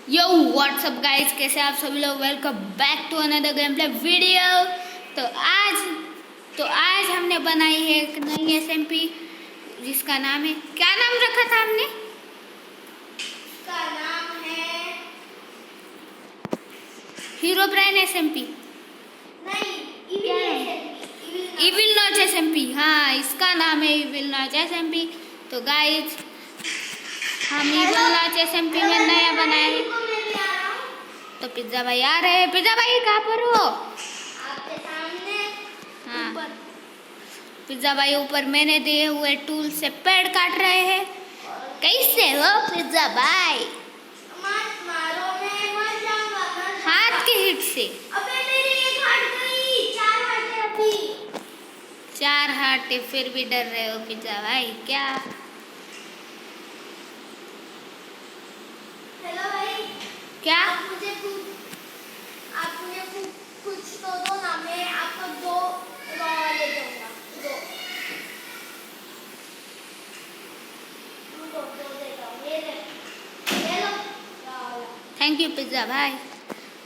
यो WhatsApp guys, कैसे आप सभी लोग। Welcome back to another game play video. तो आज हमने बनाई है एक नई एसएमपी जिसका नाम है, क्या नाम रखा था हमने? इसका नाम है हीरो ब्रांड एसएमपी नहीं, इविल नॉच एसएमपी। हाँ, इसका नाम है इविल नॉच एसएमपी। तो गाइस, हम इविल नॉच एसएमपी में नया बनाए हैं। तो पिज्जा भाई आ रहे हैं। पिज्जा भाई कहाँ पर हो? आपके सामने। हाँ, पिज्जा भाई ऊपर मैंने दिए हुए टूल से पेड़ काट रहे हैं। कैसे हो पिज्जा भाई? मत मारो, मैं मर जाऊंगा। हाथ के हिट से। अबे मेरी एक हार्ट गई, 4 हार्ट है अभी। 4 हार्ट है, फिर भी डर रहे हो पिज्जा भाई क्या? हेलो भाई, क्या? आप मुझे कुछ तो दो ना, मैं आपको 2 रॉ वाले दूंगा। 2 देता हूँ, ये लो रॉ वाला। थैंक यू पिज्जा भाई।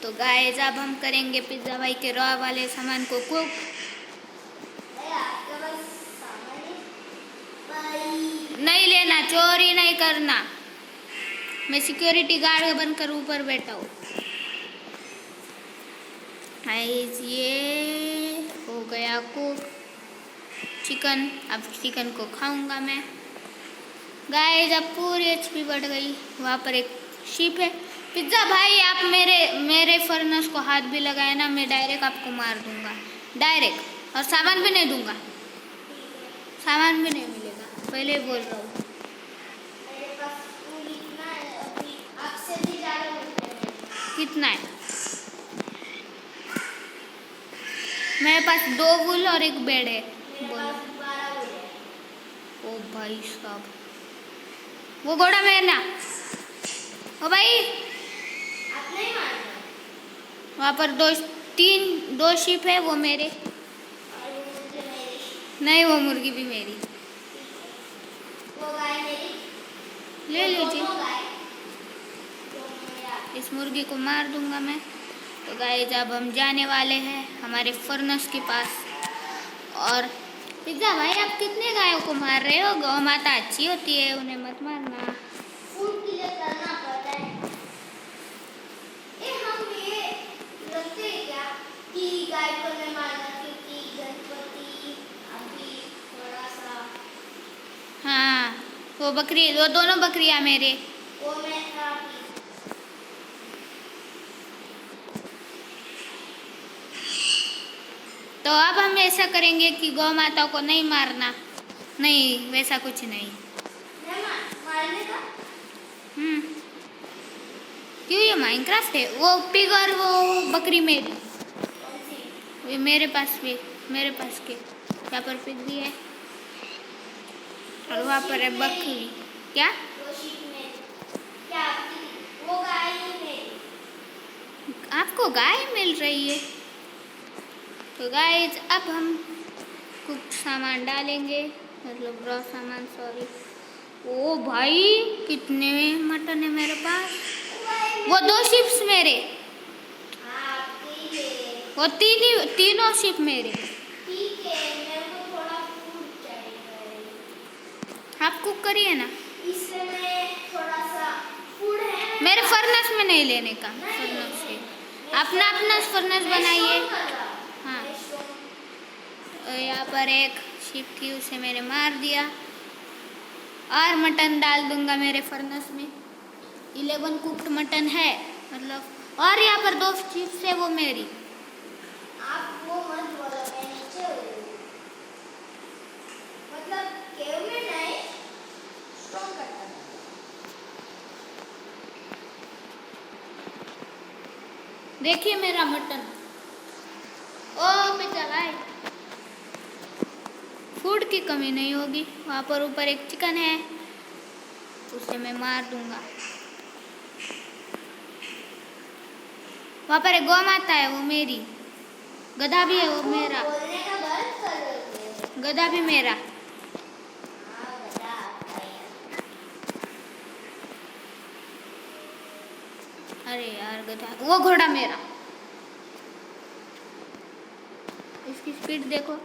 तो गाइस, अब हम करेंगे पिज्जा भाई के रॉ वाले सामान को कुक। आपके पास सामान है भाई? नहीं लेना, चोरी नहीं करना। मैं सिक्योरिटी गार्ड बनकर ऊपर बैठा हूँ। गाइस, ये हो गया कुक चिकन। अब चिकन को खाऊंगा मैं। गाइस, अब पूरी एचपी बढ़ गई। वहाँ पर एक शिप है। पिज्जा भाई, आप मेरे फर्नेस को हाथ भी लगाए ना, मैं डायरेक्ट आपको मार दूंगा, डायरेक्ट। और सामान भी नहीं दूंगा, सामान भी नहीं मिलेगा, पहले बोल रहा हूँ। मेरे पास फूल इतना है, अभी आपसे भी ज़्यादा मिलते हैं। कितना है? मेरे पास 2 वूल और 1 बेड है। मेरे बोलो। पास 12 फूल है। ओ भाई साहब, वो घोड़ा मेरना। ओ भाई, आप नहीं मारना। वहाँ पर 2 शिप है, वो मेरे। और वो मुझे मेरी। नहीं, वो मुर्गी भी मेरी। वो गाय मेरी। ले वो लीजिए। दोनों गाय, दोनों मेरा। इस मुर्गी को मार दूंगा मैं। तो गाइस, अब हम जाने वाले हैं हमारे फर्नेस के पास। और पिज्जा भाई, आप कितने गायों को मार रहे हो? गौ माता अच्छी होती है, उन्हें मत मारना। फूड के लिए करना पड़ता है। हम ये लगते हैं क्या कि गाय को नहीं मारना, क्योंकि गणपति अभी थोड़ा सा। हाँ, वो दोनों बकरियां मेरे। वो मैं तो अब हम ऐसा करेंगे कि गौ माता को नहीं मारना। नहीं, वैसा कुछ नहीं। मारने का। क्यों? ये माइनक्राफ्ट है। वो पिग और वो बकरी मेरी। कौन सी? वे मेरे पास के। यहाँ पर पिग भी है और वहाँ पर है बकरी। क्या? वो शीप में क्या आपकी वो गाय ही मेरी। आपको गाय मिल रही है? तो गाइस, अब हम कुछ सामान डालेंगे, मतलब रॉ सामान, सॉरी। ओ भाई, कितने मटन है मेरे पास। वो 2 शिप्स मेरे। आपकी है। वो तीनों शिप मेरे। ठीक है, मेरे को थोड़ा फूड चाहिए। आप कुक करिए ना। इसमें थोड़ा सा फूड है। मेरे फर्नेस में नहीं लेने का, फर्नेस से अपना फर्नेस बनाइए। हाँ, यहाँ पर एक शिप थी, उसे मैंने मार दिया। और मटन डाल दूंगा मेरे फर्नेस में। 11 कुक्ड मटन है, मतलब। और यहाँ पर 2 शिप्स है, वो मेरी। आप वो मत बोलो, मैं नीचे हूँ। मतलब केव में नहीं, स्ट्रॉन्ग करता है। देखिए मेरा मटन। ओ पिज्जा भाई, फूड की कमी नहीं होगी। वहाँ पर ऊपर एक चिकन है, उसे मैं मार दूंगा। वहाँ पर एक गौ माता है, वो मेरी। गधा भी है, वो मेरा। बोलने का बंद करो। गधा भी मेरा। हाँ, बता आपका यार। अरे यार गधा, वो घोड़ा मेरा। इसकी स्पीड देखो,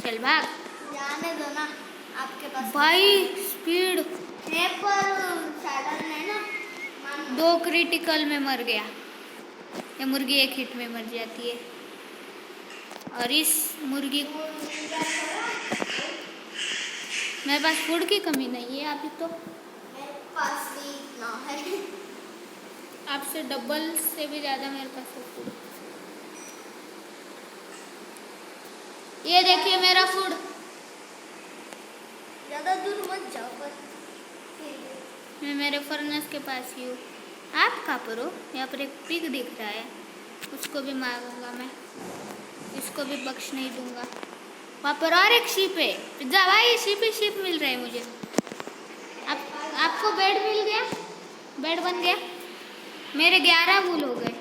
चल भाग। जाने दो ना, आपके पास भाई स्पीड। है पर साधन है ना। 2 क्रिटिकल में मर गया। ये मुर्गी 1 हिट में मर जाती है। और इस मुर्गी को मेरे पास फूड की कमी नहीं है अभी तो। मेरे पास भी इतना है। आपसे डबल से भी ज़्यादा मेरे पास है फूड। ये देखिए मेरा फूड। ज़्यादा दूर मत जाओ पर। मैं मेरे फर्नेस के पास ही हूँ। आप कहाँ पर हो? यहाँ पर एक पिग दिख रहा है, उसको भी मारूंगा मैं। इसको भी बख्श नहीं दूंगा। वहाँ पर और एक शीप है। पिज्जा भाई, शीप ही शीप मिल रहा है मुझे। आपको बेड मिल गया? बेड बन गया? मेरे 11 फूल हो गए।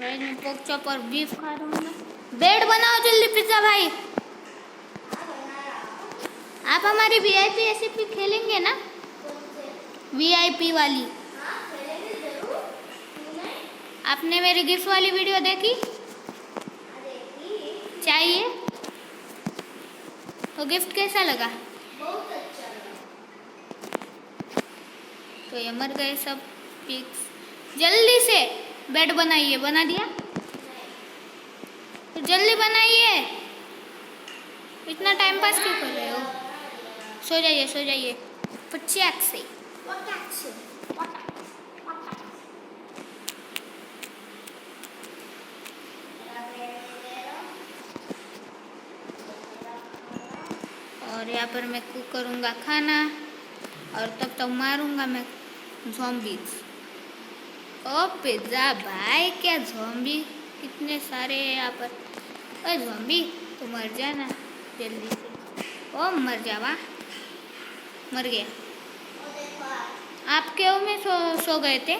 भाई मैं पोक चॉप और बीफ खा रहा हूँ। बेड बनाओ जल्दी पिज्जा भाई। आप हमारी वीआईपी रेसिपी खेलेंगे ना? वीआईपी वाली। आपने मेरी गिफ्ट वाली वीडियो देखी? चाहिए? तो गिफ्ट कैसा लगा? बहुत अच्छा लगा। तो ये मर गए सब पिग्स। जल्दी से बेड बनाइए। बना दिया? तो जल्दी बनाइए। इतना टाइम पास क्यों कर रहे हो? सो जाइए, सो जाइए पचाक से। और यहाँ पर मैं कुक करूँगा खाना, और तब तक मारूंगा मैं ज़ॉम्बीज। ओ पिज्जा भाई, क्या ज़ॉम्बी कितने सारे हैं यहाँ पर। ओ ज़ॉम्बी तो मर जाना जल्दी से। ओ मर जावा। मर गया। आप क्यों में सो गए थे?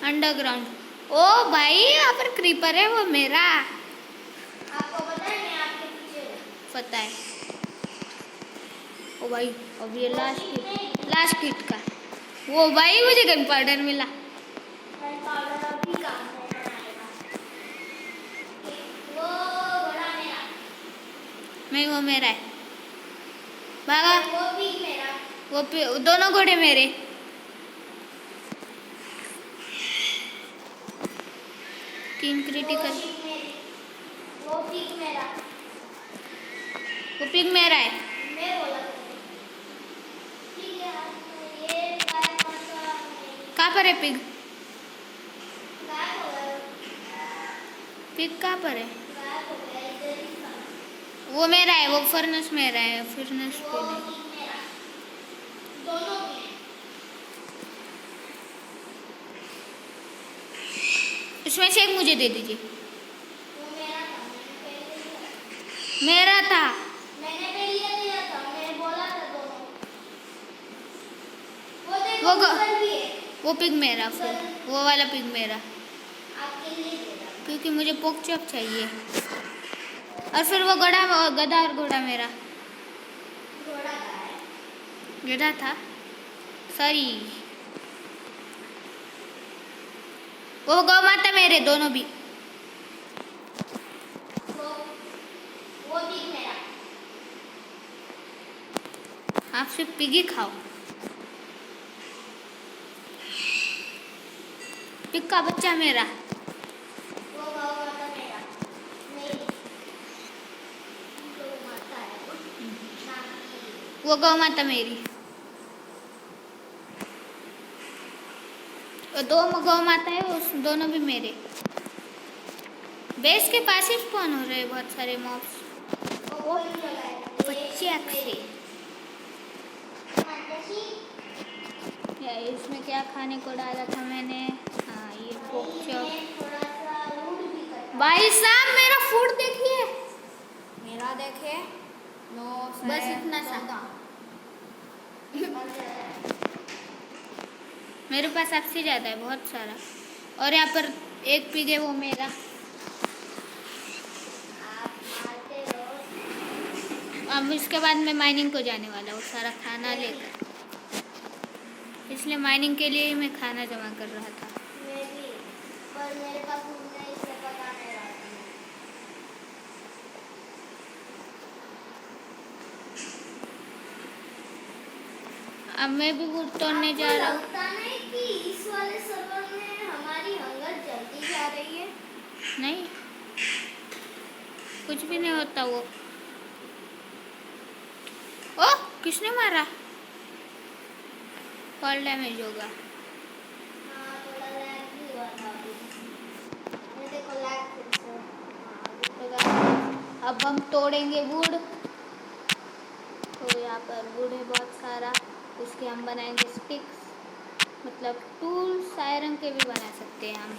अंडरग्राउंड। ओ भाई यहाँ पर क्रीपर है, वो मेरा। आपको पता है मैं आपके पीछे हूँ। पता है। ओ भाई अब ये लास्ट हिट का। वो भाई मुझे गन पाउडर मिला। पाउडर अभी काम है बनाएगा। वो बड़ा मेरा। मैं, वो मेरा है। भागा। वो भी मेरा। वो दोनों घोड़े मेरे। तीन क्रिटिकल। वो पिग मेरा। वो पिग मेरा है। मैं बोला ठीक है। ये गाय का कहाँ पर है पिग? गाय हो गया। पिग कहाँ पर है? गाय हो गया इधर ही था। वो मेरा है, वो फर्नेस मेरा है। फर्नेस पे वो नहीं। पिग मेरा। दोनों भी। इसमें से एक मुझे दे दीजिए। वो मेरा था, मैंने पहले दिया। मेरा था। मैंने पहले दिया था, मैंने बोला था दोनों। वो देखो वो ऊपर भी है। वो पिग मेरा, फिर वो वाला पिग मेरा, आपके लिए दे रहा हूँ। क्योंकि मुझे पोक चॉप चाहिए। और फिर वो गधा और घोड़ा मेरा। घोड़ा गाय। गधा था, सॉरी। वो गौ माता मेरे दोनों भी। वो पिग मेरा। आप सिर्फ पिग ही खाओ। पिग का बच्चा मेरा। वो गौ माता मेरा। मेरी। गौ माता है वो। नाम की। वो गौ माता मेरी। वो 2 गौ माता है, उस दोनों भी मेरे। बेस के पास ही स्पॉन हो रहे हैं बहुत सारे मॉब्स। वो पचाक से। या इसमें क्या खाने को डाला था मैंने? हाँ, ये पोक चॉप। थोड़ा सा वुड भी कर। भाई साहब मेरा फूड देखिए। मेरा देखे। नो बस इतना सा। मेरे पास सबसे ज़्यादा है, बहुत सारा। और यहाँ पर एक पिग है, वो मेरा। आप मारते रहो। अब इसके बाद मैं माइनिंग को जाने वाला हूँ सारा खाना लेकर, इसलिए माइनिंग के लिए ही मैं खाना जमा कर रहा था। मैं भी, पर मेरे पास फूड नहीं, इसलिए पका नहीं रहा था। अब मैं भी वुड तोड़ने जा रहा हूँ। लगता नहीं कि इस वाले सर्वर में हमारी हंगर जल्दी जा रही है। नहीं, कुछ भी नहीं होता वो। ओ, किसने मारा? फॉल डैमेज होगा। हाँ, थोड़ा लैग भी हुआ था अभी। ये देखो लैग फिर से। अब हम तोड़ेंगे वुड। तो यहाँ पर वुड है बहुत सारा, उसके हम बनाएंगे स्टिक्स, मतलब टूल्स। आयरन के भी बना सकते हैं हम।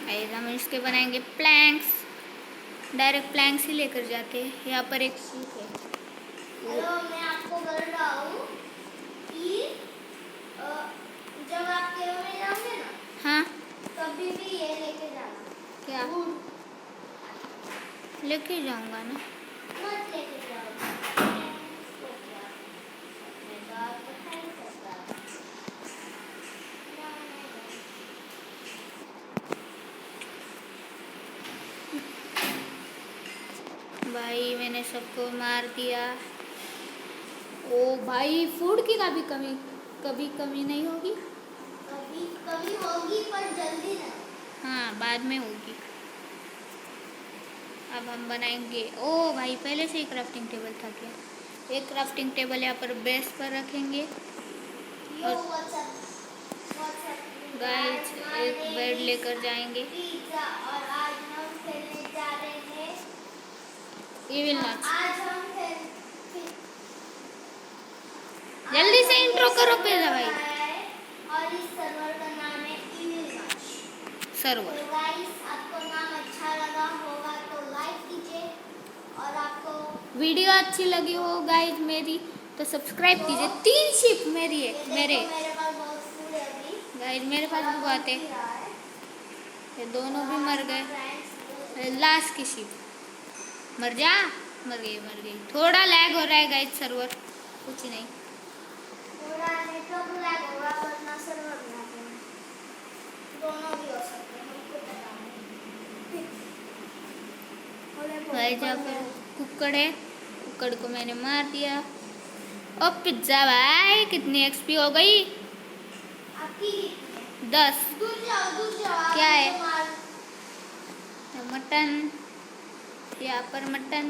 आयरन इसके बनाएंगे प्लैंक्स। डायरेक्ट प्लैंक्स ही लेकर जाते हैं। यहाँ पर एक शीप है। हेलो, मैं आपको बोल रहा हूँ कि जब आप केव में जाओगे ना, हाँ, कभी भी ये लेके जाना। क्या वुड लेके जाऊंगा ना? मत लेके जाओ। तो क्या? अपने बाप को खाई सकता है। भाई मैंने सबको मार दिया। ओ भाई, फूड की कभी कमी नहीं होगी। कभी कभी होगी पर जल्दी नहीं। हाँ, बाद में होगी। अब हम बनाएंगे। ओ भाई, पहले से ही क्राफ्टिंग टेबल था क्या? एक क्राफ्टिंग टेबल यहाँ पर बेस पर रखेंगे। यो व्हाट्सएप गाइस, एक बेड लेकर जाएंगे। पिज्जा, और आज हम खेलने जा रहे हैं। Evil not. आज हम जल्दी से इंट्रो करो पिज्जा भाई। और इस सर्वर का नाम है इविल नॉट सर्वर। तो गाइस, आपको नाम अच्छा लगा होगा तो लाइक कीजिए, और आपको वीडियो अच्छी लगी हो गाइस मेरी तो सब्सक्राइब कीजिए। 3 शिप मेरी है। देखो, मेरे मेरे पास बहुत फूड है अभी। गाइस, मेरे पास भी बहुत है। रहा है। ये दोनों भी मर गए। फ्रेंड्स, लास्ट की शिप मर जा। मर गई। थोड़ा लैग हो रहा है गाइस सर्वर, कुछ नहीं। पूरा नेटवर्क लैग हो रहा, वरना सर्वर लैग हो रहा। दोनों भी हो सकते हैं, हमको पता नहीं। भाई जहाँ पर कुक्कड़ है, कुक्कड़ को मैंने मार दिया। ओ पिज्जा भाई, कितनी एक्सपी हो गई? आपकी 10। दूर जाओ। क्या है? आपको मार। मटन, यहाँ पर मटन।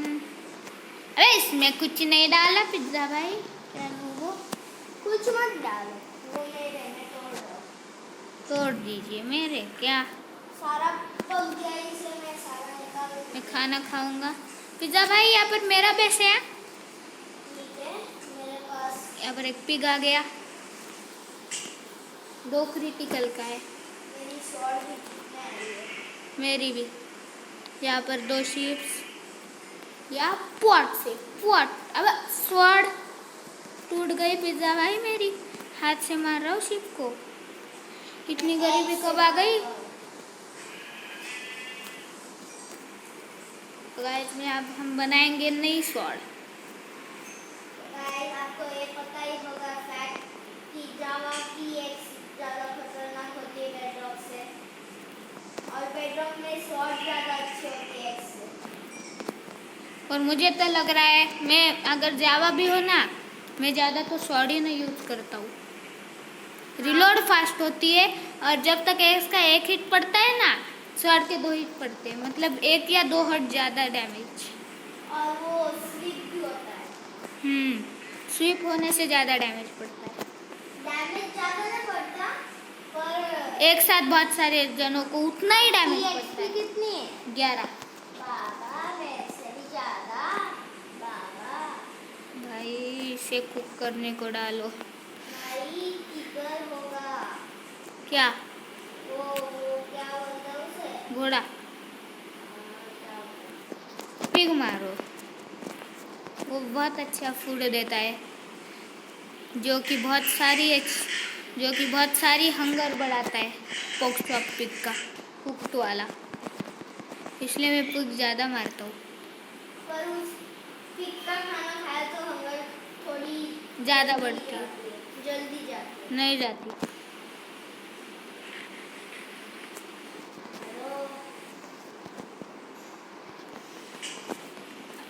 अरे इसमें कुछ नहीं डाला पिज्जा भाई, क्या वो? कुछ मत डालो, वो मेरे में तोड़ दो। तोड़ दीजिए मेरे। क्या? सारा पक गया, इसे मैं सारा निकाल दूँ। मैं खाना खाऊंगा। पिज्जा भाई, यहाँ पर मेरा बेस है। ठीक है, मेरे पास यहाँ पर एक पिग आ गया। 2 क्रिटिकल का है। मेरी स्वॉर्ड भी ठीक है। मेरी भी। यहाँ पर 2 शीप्स। या पॉट से पॉट। अब स्वॉर्ड टूट गई पिज्जा भाई मेरी। हाथ से मार रहा हूँ शिप को। इतनी गरीबी कब आ गई? गाइस में अब हम बनाएंगे नई स्वॉर्ड। गाइस, आपको ये पता ही होगा फैक्ट कि जावा की एक्स ज़्यादा खतरनाक होती है बेडरॉक से, और बेडरॉक में स्वॉर्ड ज़्यादा अच्छी होती है एक्स से। और मुझे तो लग रहा है, मैं अगर जावा भी हो ना, मैं ज़्यादा तो स्वॉर्ड ही नहीं यूज़ करता हूँ। रिलोड फास्ट होती है, और जब तक इसका 1 हिट पड़ता है ना, स्वॉर्ड के 2 हिट पड़ते हैं, मतलब 1 या 2 हिट ज़्यादा डैमेज। और वो स्लिप भी होता है। स्वीप होने से ज़्यादा डैमेज पड़ता है। डैमेज ज़्यादा नहीं पड़ता, पर एक साथ बहुत सारे जनों को उतना ही डैमेज XP पड़ता है। कितनी है? 11। बाबा, मेरे से भी ज़्यादा। बाबा भाई इसे कुक करने को डालो। भाई, किधर होगा? क्या? वो क्या बोलते हैं उसे? घोड़ा। क्या बोलते हैं? पिग मारो, वो बहुत अच्छा फूड देता है, जो कि बहुत सारी हंगर बढ़ाता है। पॉक्स ऑफ पिग का कुक्ड वाला। इसलिए मैं पिग ज़्यादा मारता हूँ। पर उस पिग का खाना खाया तो हंगर थोड़ी ज़्यादा बढ़ती है। जल्दी जाती है। नहीं जाती। हेलो।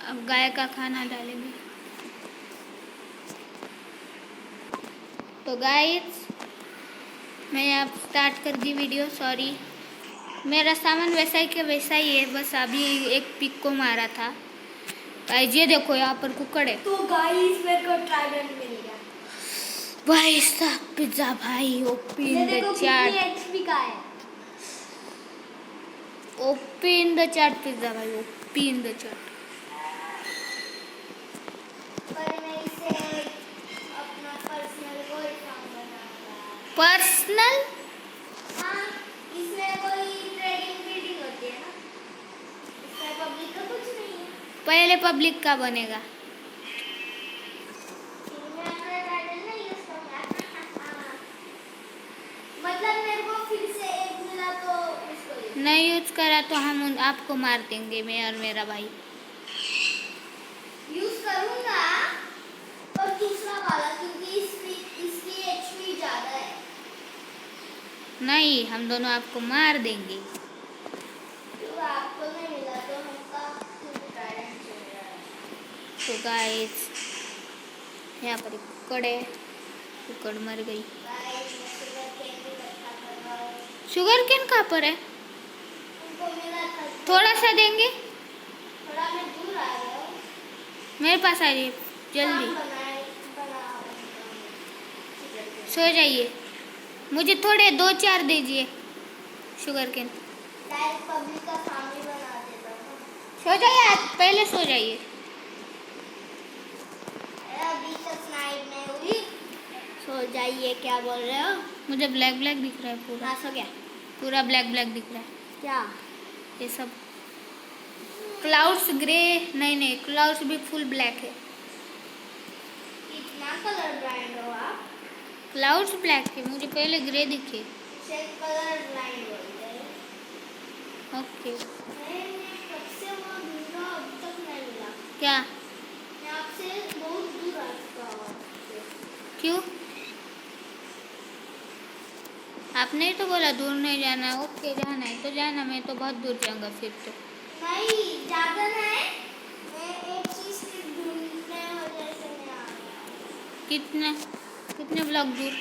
अब गाय का खाना डालेंगे। तो गाइस मैं अब स्टार्ट कर दी वीडियो। सॉरी, मेरा सामान वैसा ही के वैसा ही है, बस अभी एक पिग को मारा था। गाइस ये देखो यहाँ पर कुकड़ है। तो गाइस मेरे को ट्राइडेंट मिल गया। भाई साहब पिज्जा भाई ओपी इन द कितनी चैट। एचपी का है? OP in the chat pizza भाई, ओपी इन द चैट। पर मैं इसे अपना पर्सनल कोई काम बनाऊंगा। पर्सनल? हाँ, इसमें कोई ट्रेडिंग वीडिंग होती है ना, इसमें पब्लिक का कुछ नहीं है। पहले पब्लिक का बनेगा। फिर मैं अपना टाइटल नहीं यूज करूंगा। मतलब मेरे को फिर से एक मिला तो उसको नहीं यूज करा तो हम आपको मार देंगे, मैं और मेरा भाई। यूज करूंगा पर दूसरा वाला, क्योंकि इसकी एचपी ज्यादा है। नहीं, हम दोनों आपको मार देंगे। तो आपको नहीं मिला तो हमका ट्राइडेंट चल रहा है। तो गाइस यहाँ पर एक कुकड़ है, कुकड़ मर गई। गाइस मैं शुगर केन भी इकट्ठा कर रहा हूँ। शुगर केन कहाँ पर है? उनको मिला था थोड़ा सा देंगे? थोड़ा मैं दूर आ गया हूँ। मेरे पास आ जाइए जल्दी। सो जाइए, मुझे थोड़े 2-4 दीजिए शुगर केन। पब्लिक का सामने बना देता हूँ। सो जाइए, आप पहले सो जाइए। अभी तक नाइट में हुई। सो जाइए, क्या बोल रहे हो? मुझे ब्लैक ब्लैक दिख रहा है पूरा। हाँ, सो गया। पूरा ब्लैक ब्लैक दिख रहा है। क्या? ये सब क्लाउड्स ग्रे, नहीं क्लाउड्स भी फुल ब्लैक है। कितना कलर ब्लाइंड हो आप? क्लाउड्स ब्लैक है, मुझे पहले ग्रे दिखे। इसे कलर ब्लाइंड बोलते हैं। ओके। मैंने कब से वो ढूंढा, अब तक नहीं मिला। क्या? मैं आपसे बहुत दूर आ चुका हूँ। क्यों? आपने ही तो बोला दूर नहीं जाना। ओके, जाना है तो जाना, मैं तो बहुत दूर जाऊंगा फिर तो। नहीं, ज़्यादा नहीं। मैं एक चीज़ ढूंढने वजह से मैं आ गया। कितने ब्लॉक दूर?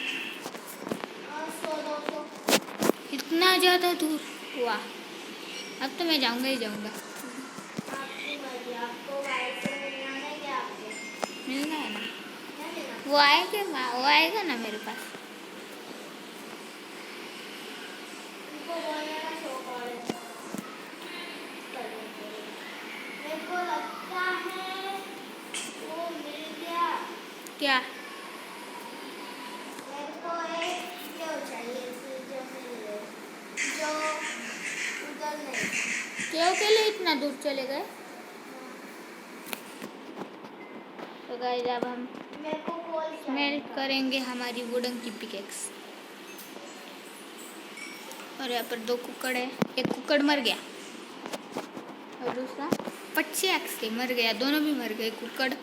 100-200। इतना ज़्यादा दूर? वाह, अब तो मैं जाऊंगा ही जाऊंगा। आपकी मर्जी, आपको वाइफ से मिलना है क्या? आपसे मिलना है ना? क्या मिलना? वो आएगा ना मेरे पास। उनको बोलने का शौक और है करने के लिए। मेरे को लगता है वो मिल गया। क्या? मेरे को एक क्यों चाहिए थी जो मिले, जो उधर नहीं। क्यों के लिए इतना दूर चले गए? तो गाइस अब हम मेरे को कॉल स्मेल्ट करेंगे हमारी वुडन की पिकेक्स। और यहाँ पर 2 कुकड़ है, एक कुकड़ मर गया और दूसरा पच्ची एक्स से मर गया। दोनों भी मर गए कुकड़। मैं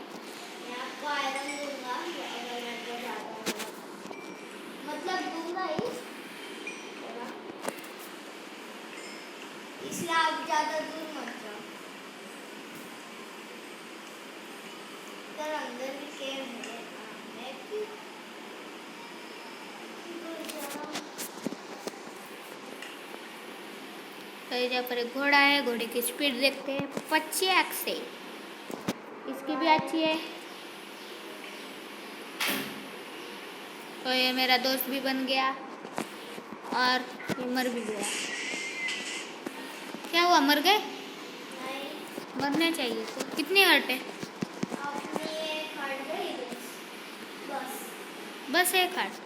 आपको आयरन दूंगा अगर मेरे को ज़्यादा होगा। मतलब दूंगा ही थोड़ा, इसलिए आप ज़्यादा दूर मत जाओ। इधर अंदर भी केव है। मैं क्यों दूर जाऊँ? तो यहाँ पर एक घोड़ा है, घोड़े की स्पीड देखते हैं 25 एक्स से। इसकी भी अच्छी है। तो ये मेरा दोस्त भी बन गया और ये मर भी गया। क्या हुआ, मर गए? नहीं, मरने चाहिए थे। कितने हर्ट है? अपनी एक हट गई बस। बस एक हर्ट।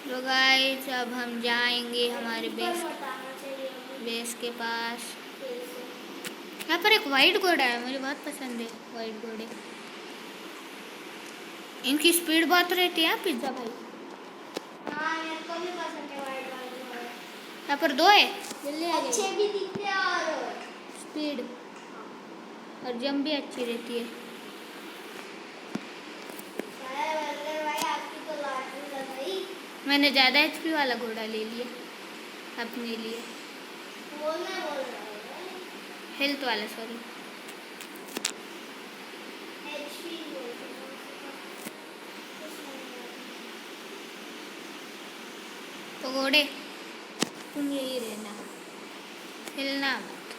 तो गाइस अब हम जाएंगे हमारे बेस के पास। यहाँ पर एक वाइट घोड़ा है, मुझे बहुत पसंद है वाइट घोड़े। इनकी स्पीड बहुत रहती है पिज्जा भाई। हाँ, मेरे को भी पसंद है वाइट वाली घोड़ा। यहाँ पर 2 है, जल्दी आ अच्छे जाइए। भी दिखते हैं और स्पीड और जंप भी अच्छी रहती है। बर्गर भाई आपकी तो लॉटरी लग गई। मैंने ज़्यादा एचपी वाला घोड़ा ले लिया अपने लिए, बोलना बोल रहा है हेल्थ वाला, सॉरी। एचपी बोलते हैं कुछ नहीं है। तो घोड़े तुम यही रहना, हिलना मत।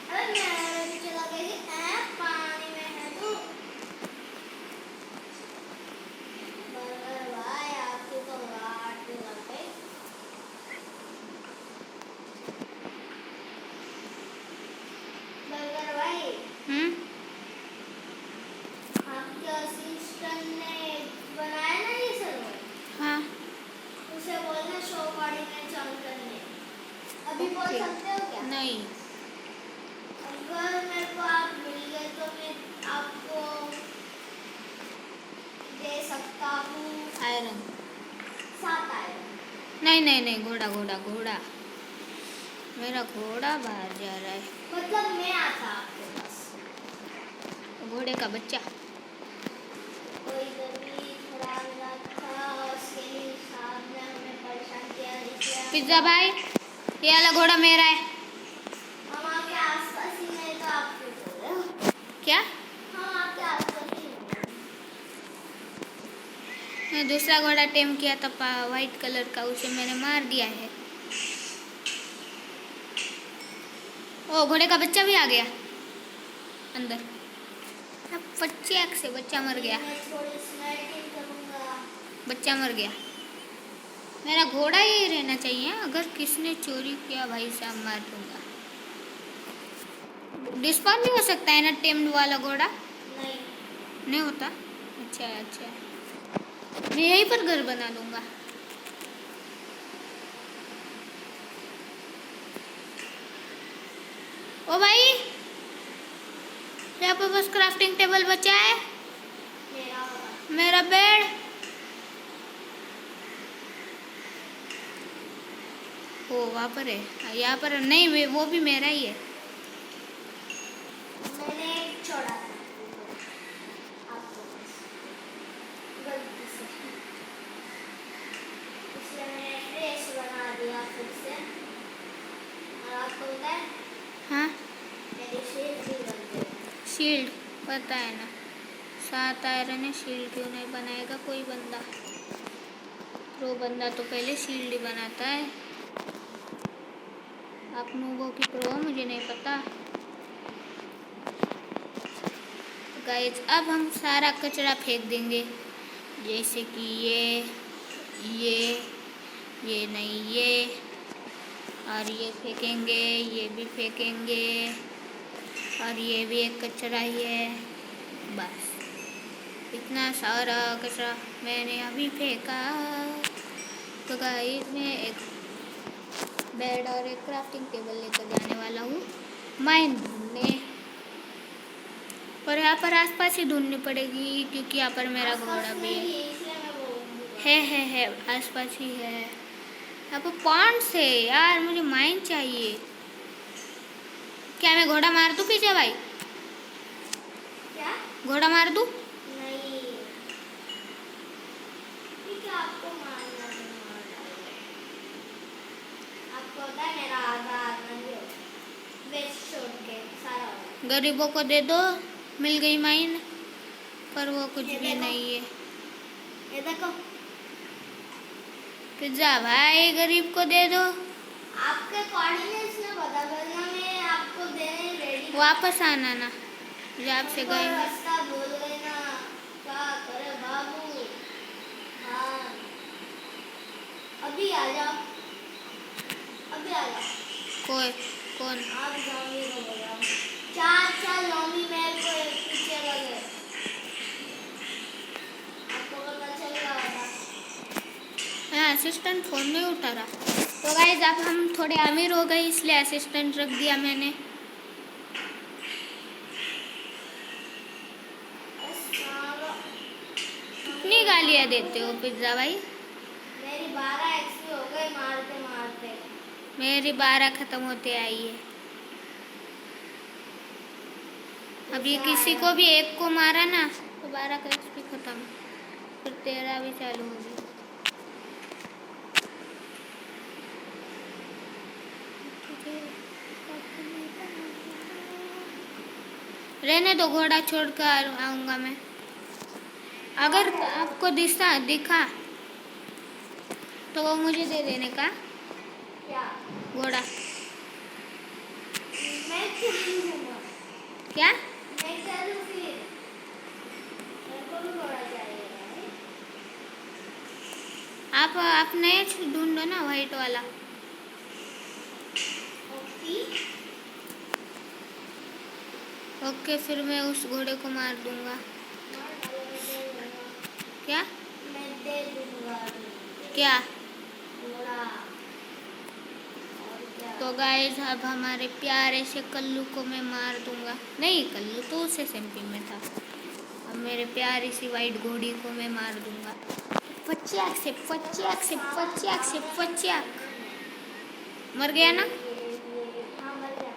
अरे मैं भी चला गई पानी में है तू। बर्गर भाई आपकी तो लॉटरी लग गई। बर्गर भाई आपके असिस्टेंट ने बनाया ना ये सर्वर, हाँ, उसे बोलना शो कोऑर्डिनेट ऑन करने। अभी बोल ओके। सकते हो क्या? नहीं, अगर मेरे को आप मिल गए तो मैं आपको दे सकता हूँ आयरन 7 आयरन। नहीं नहीं नहीं, घोड़ा घोड़ा घोड़ा, मेरा घोड़ा बाहर जा रहा है। मतलब मैं आता आपके पास। घोड़े का बच्चा। कोई कभी थोड़ा मिला था उसके लिए साहब ने हमें परेशान किया इसलिए पिज्जा भाई, ये वाला घोड़ा मेरा है। हम आपके आसपास ही नहीं तो आप क्यों बोल रहे हो? क्या? हम आपके आसपास ही नहीं। मैं दूसरा घोड़ा टेम किया था वाइट कलर का, उसे मैंने मार दिया है। ओ, घोड़े का बच्चा भी आ गया अंदर। फच्चैक से बच्चा मर गया, मैं थोड़ी स्नैकिंग करूँगा। बच्चा मर गया। मेरा घोड़ा यही रहना चाहिए, अगर किसने चोरी किया भाई साहब मार दूंगा। डिस्पॉन नहीं हो सकता है ना टेम्ड वाला घोड़ा? नहीं नहीं होता? अच्छा है, अच्छा है। मैं यहीं पर घर बना दूंगा। ओ भाई, यहाँ पर बस क्राफ्टिंग टेबल बचा है, मेरा मेरा बेड। ओ, वहाँ पर है, यहाँ पर नहीं, वो भी मेरा ही है। मैंने छोड़ा था आपको बस गलती से, इसलिए मैंने फ्रेश बना दिया फिर से। और आपको पता है हाँ, मेरी शील्ड भी बन गई। शील्ड पता है ना, 7 आयरन है, शील्ड क्यों नहीं बनाएगा कोई बंदा? प्रो बंदा तो पहले शील्ड ही बनाता है। आप नूबों की प्रो, मुझे नहीं पता। गाइस, अब हम सारा कचरा फेंक देंगे, जैसे कि ये नहीं, ये और ये फेंकेंगे, ये भी फेंकेंगे, और ये भी एक कचरा ही है। बस इतना सारा कचरा मैंने अभी फेंका। तो गाइस, मैं एक बेड और एक क्राफ्टिंग टेबल लेकर जाने वाला हूँ माइन ढूंढने। और यहाँ पर आसपास ही ढूंढनी पड़ेगी, क्योंकि यहाँ पर मेरा घोड़ा भी है। इसलिए मैं बोलूँगी है आसपास ही है। यहाँ पर पॉन्ड्स है यार, मुझे माइन चाहिए। क्या मैं घोड़ा मार दूँ पीछे भाई? क्या? घोड़ा मार दूँ? नहीं, ठीक है, आपको मारना नहीं मार डालूंगा। आपको पता है मेरा आधा जो वेस्ट छोड़ के सारा हो गया। गरीबों को दे दो, मिल गई माइन, पर वो कुछ ये भी देखो। नहीं है। ये देखो, पिज्जा भाई, गरीब को दे दो। आपके कोऑर्डिनेट्स ने बता, वरना मैं आपको देने रेडी। वापस आना ना, जब से गए। रास्ता भूल गए ना, क्या करे बाबू। हाँ, अभी आ जाओ, अभी आ जाओ। कौन? आप जॉम्बी को बोला, 4 जॉम्बी मेरे को एक पीछे लगे। आपको पता चल रहा होगा। असिस्टेंट फोन नहीं उठा रहा। तो गाइस, अब हम थोड़े अमीर हो गए, इसलिए असिस्टेंट रख दिया मैंने। कितनी गालियाँ देते हो पिज्जा भाई? मेरी 12 एक्सपी हो गई मारते मारते। मेरी 12 खत्म होते आई है। अब ये किसी को भी एक को मारा ना तो 12 का एचपी खत्म, फिर 13 भी चालू होगी। रहने दो, घोड़ा छोड़कर आऊंगा मैं। अगर आपको दिखा तो वो मुझे दे देने का क्या? घोड़ा। मैं क्यों लूँगा? क्या? मैं चलूँ फिर? मेरे को भी घोड़ा चाहिए भाई। आप नया ढूंढो ना, वाइट वाला। ओके, फिर मैं उस घोड़े को मार दूंगा। क्या? मैं दे दूंगा। क्या? घोड़ा। और क्या? तो गाइस अब हमारे प्यारे से कल्लू को मैं मार दूंगा। नहीं, कल्लू तो उसे एमपी में था। अब मेरे प्यारी सी वाइट घोड़ी को मैं मार दूंगा। पच्चाक से पच्चाक से पच्चाक से पच्चाक। मर गया ना? हाँ, मर गया।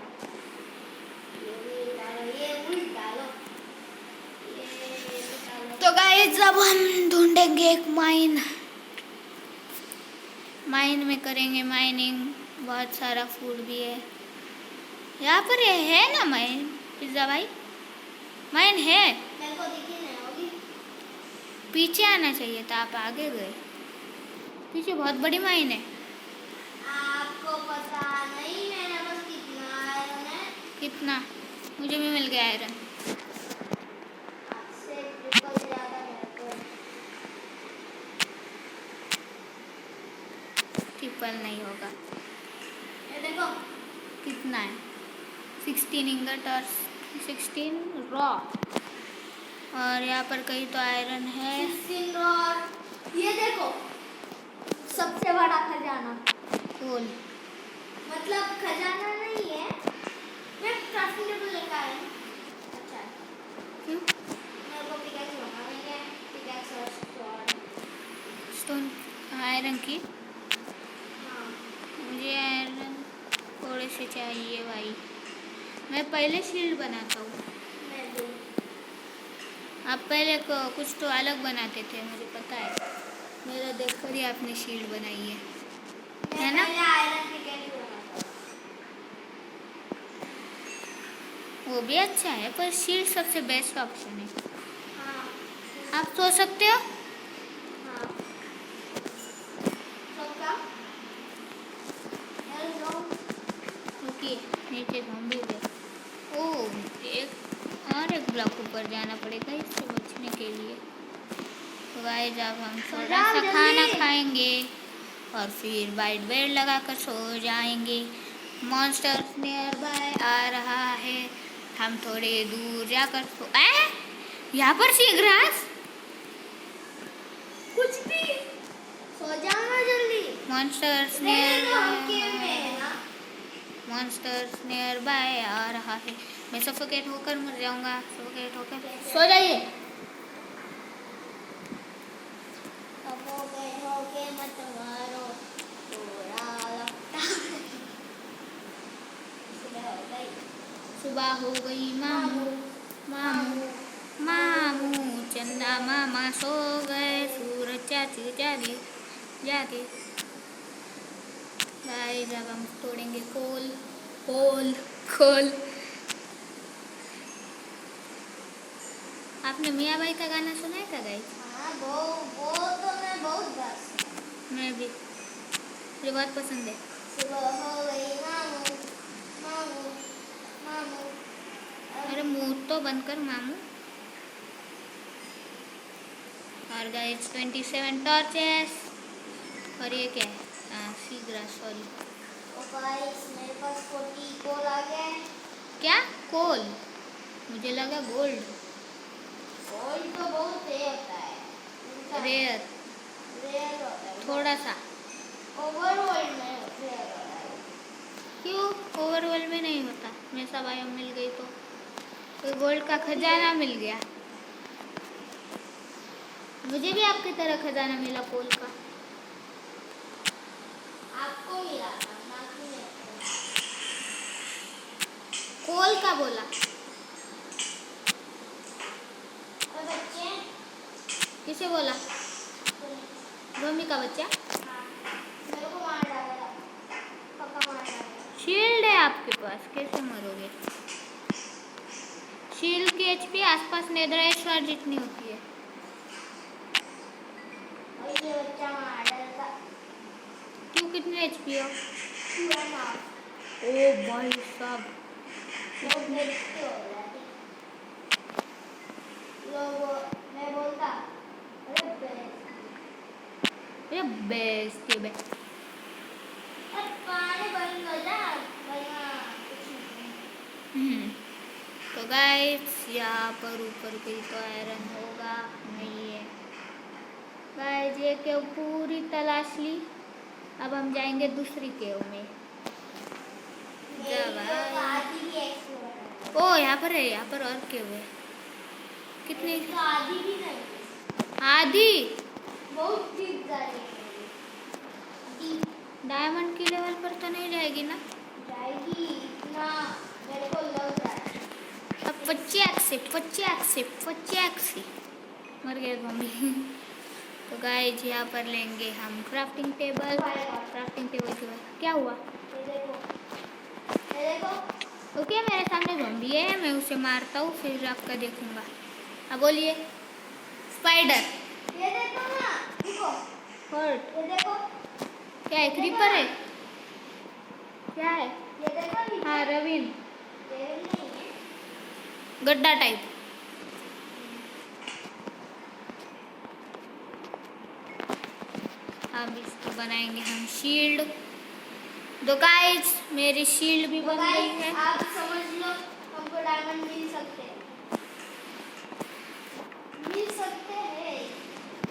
ये डालो, ये उस डालो। ये डालो। तो गाइस अब हम ढूंढेंगे एक माइन में करेंगे माइनिंग। बहुत सारा फूड भी है यहाँ पर। ये है ना माइन, पिज्जा भाई? माइन है। मेरे को दिखी नहीं होगी। पीछे आना चाहिए था, आप आगे गए। पीछे बहुत बड़ी माइन है। आपको पता नहीं मैंने बस कितना आयरन है? कितना? मुझे भी मिल गया आयरन। आपसे ट्रिपल ज्यादा मेरे को। ट्रिपल नहीं होगा। ये देखो। कितना है? 16 इंगट और 16 रॉ। और यहाँ पर कहीं तो आयरन है। 16 और ये देखो, सबसे बड़ा खजाना। कोल। मतलब खजाना नहीं है, मैं क्राफ्टिंग टेबल लेकर आया हूँ। अच्छा है। क्यों? मेरे को पिकैक्स बनाएंगे, पिकैक्स और स्वॉर्ड। स्टोन आयरन की? हाँ। मुझे आयरन थोड़े से चाहिए भाई। मैं पहले शील्ड बनाता हूँ। मैं भी। आप पहले कुछ तो अलग बनाते थे, मुझे पता है। मेरा देखकर ही आपने शील्ड बनाई है ना? मैं आयरन पिकैक्स बनाता हूँ। वो भी अच्छा है, पर शील्ड सबसे बेस्ट ऑप्शन है। हाँ। आप सो सकते हो। हाँ। तो क्या? हेलो। ओके, नीचे ज़ॉम्बी है। ओह, एक ब्लॉक ऊपर जाना पड़ेगा इससे बचने के लिए। तो गाइस अब हम थोड़ा सा खाना खाएंगे और फिर वाइट बेड लगाकर सो जाएंगे। मॉन्स्टर्स नियर बाय आ रहा है, हम थोड़े दूर जाकर यहाँ पर सी ग्रास। कुछ भी। सो जाना जल्दी। मॉन्स्टर्स नियर बाय आ रहा है। मैं सफोकेट होकर मर जाऊंगा। सफोकेट होकर सो जाइए। हो गए मत मारो, थोड़ा लगता है। सुबह हो गई मामू मामू मामू, चंदा मामा सो गए, सूरज चाचू जागे जागे। गाइस अब हम तोड़ेंगे कोल कोल कोल। आपने मियाँ भाई का गाना सुना है क्या गाइस? हाँ, वो तो मैं बहुत बस। मैं भी, मुझे बहुत पसंद है। सुबह हो गई मामू मामू मामू। अरे मुंह तो बंद कर मामू। और गाइस 27 टॉर्चेस। और ये क्या है? Sea grass, sorry. गाइस मेरे पास 40 कोल आ गए। क्या? कोल? मुझे लगा गोल्ड। कोल तो बहुत रेयर होता है। रेयर होता है। थोड़ा सा। ओवरवर्ल्ड में रेयर होता है। क्यों ओवरवर्ल्ड में नहीं होता? मैं सब आयम मिल गई तो गोल्ड का खजाना मिल गया। मुझे भी आपकी तरह खजाना मिला कोल का। आपको मिला था, बाकी नहीं। कोल का बोला? और बच्चे किसे बोला? भूमि का बच्चा? हाँ, मेरे को मार डालेगा, पक्का मार डालेगा। शील्ड है आपके पास, कैसे मरोगे? शील्ड की एचपी आसपास नेदराइट शॉट जितनी होती है। और ये बच्चा मार डालेगा। क्यों, कितने एचपी हो? 2.5 ओ भाई साहब, बहुत बेइज्जती हो रहा है। मैं बोलता अरे ये बेस्ट है बे। अब पानी बंद हो जा भैया, कुछ नहीं। तो गाइस यहाँ पर ऊपर कहीं तो आयरन होगा, नहीं है। गाइस ये केव पूरी तलाश ली, अब हम जाएंगे दूसरी केव में। जा भाई। आधी भी एक्सप्लोर ओ यहाँ पर है, यहाँ पर और केव है। कितने? तो आधी भी नहीं, आधी? बहुत डीप जा रही है। डीप डायमंड की लेवल पर तो नहीं जाएगी ना? जाएगी इतना मेरे को लग रहा है। अब 50 मर गए मम्मी। तो गाइस यहाँ पर लेंगे हम क्राफ्टिंग टेबल। क्राफ्टिंग टेबल के बाद क्या हुआ? ये देखो ओके, मेरे सामने ज़ॉम्बी है, मैं उसे मारता हूँ फिर आपका देखूंगा। अब बोलिए। स्पाइडर। ये देखो ना, देखो हर्ट। ये देखो, क्या है? क्रीपर है? क्या है? ये देखो नीचे। हाँ, रवीन। ये नहीं है, गड्ढा टाइप। अब इसको बनाएंगे हम शील्ड। तो गाइस मेरी शील्ड भी बन गई है। आप समझ लो हमको डायमंड मिल सकते हैं।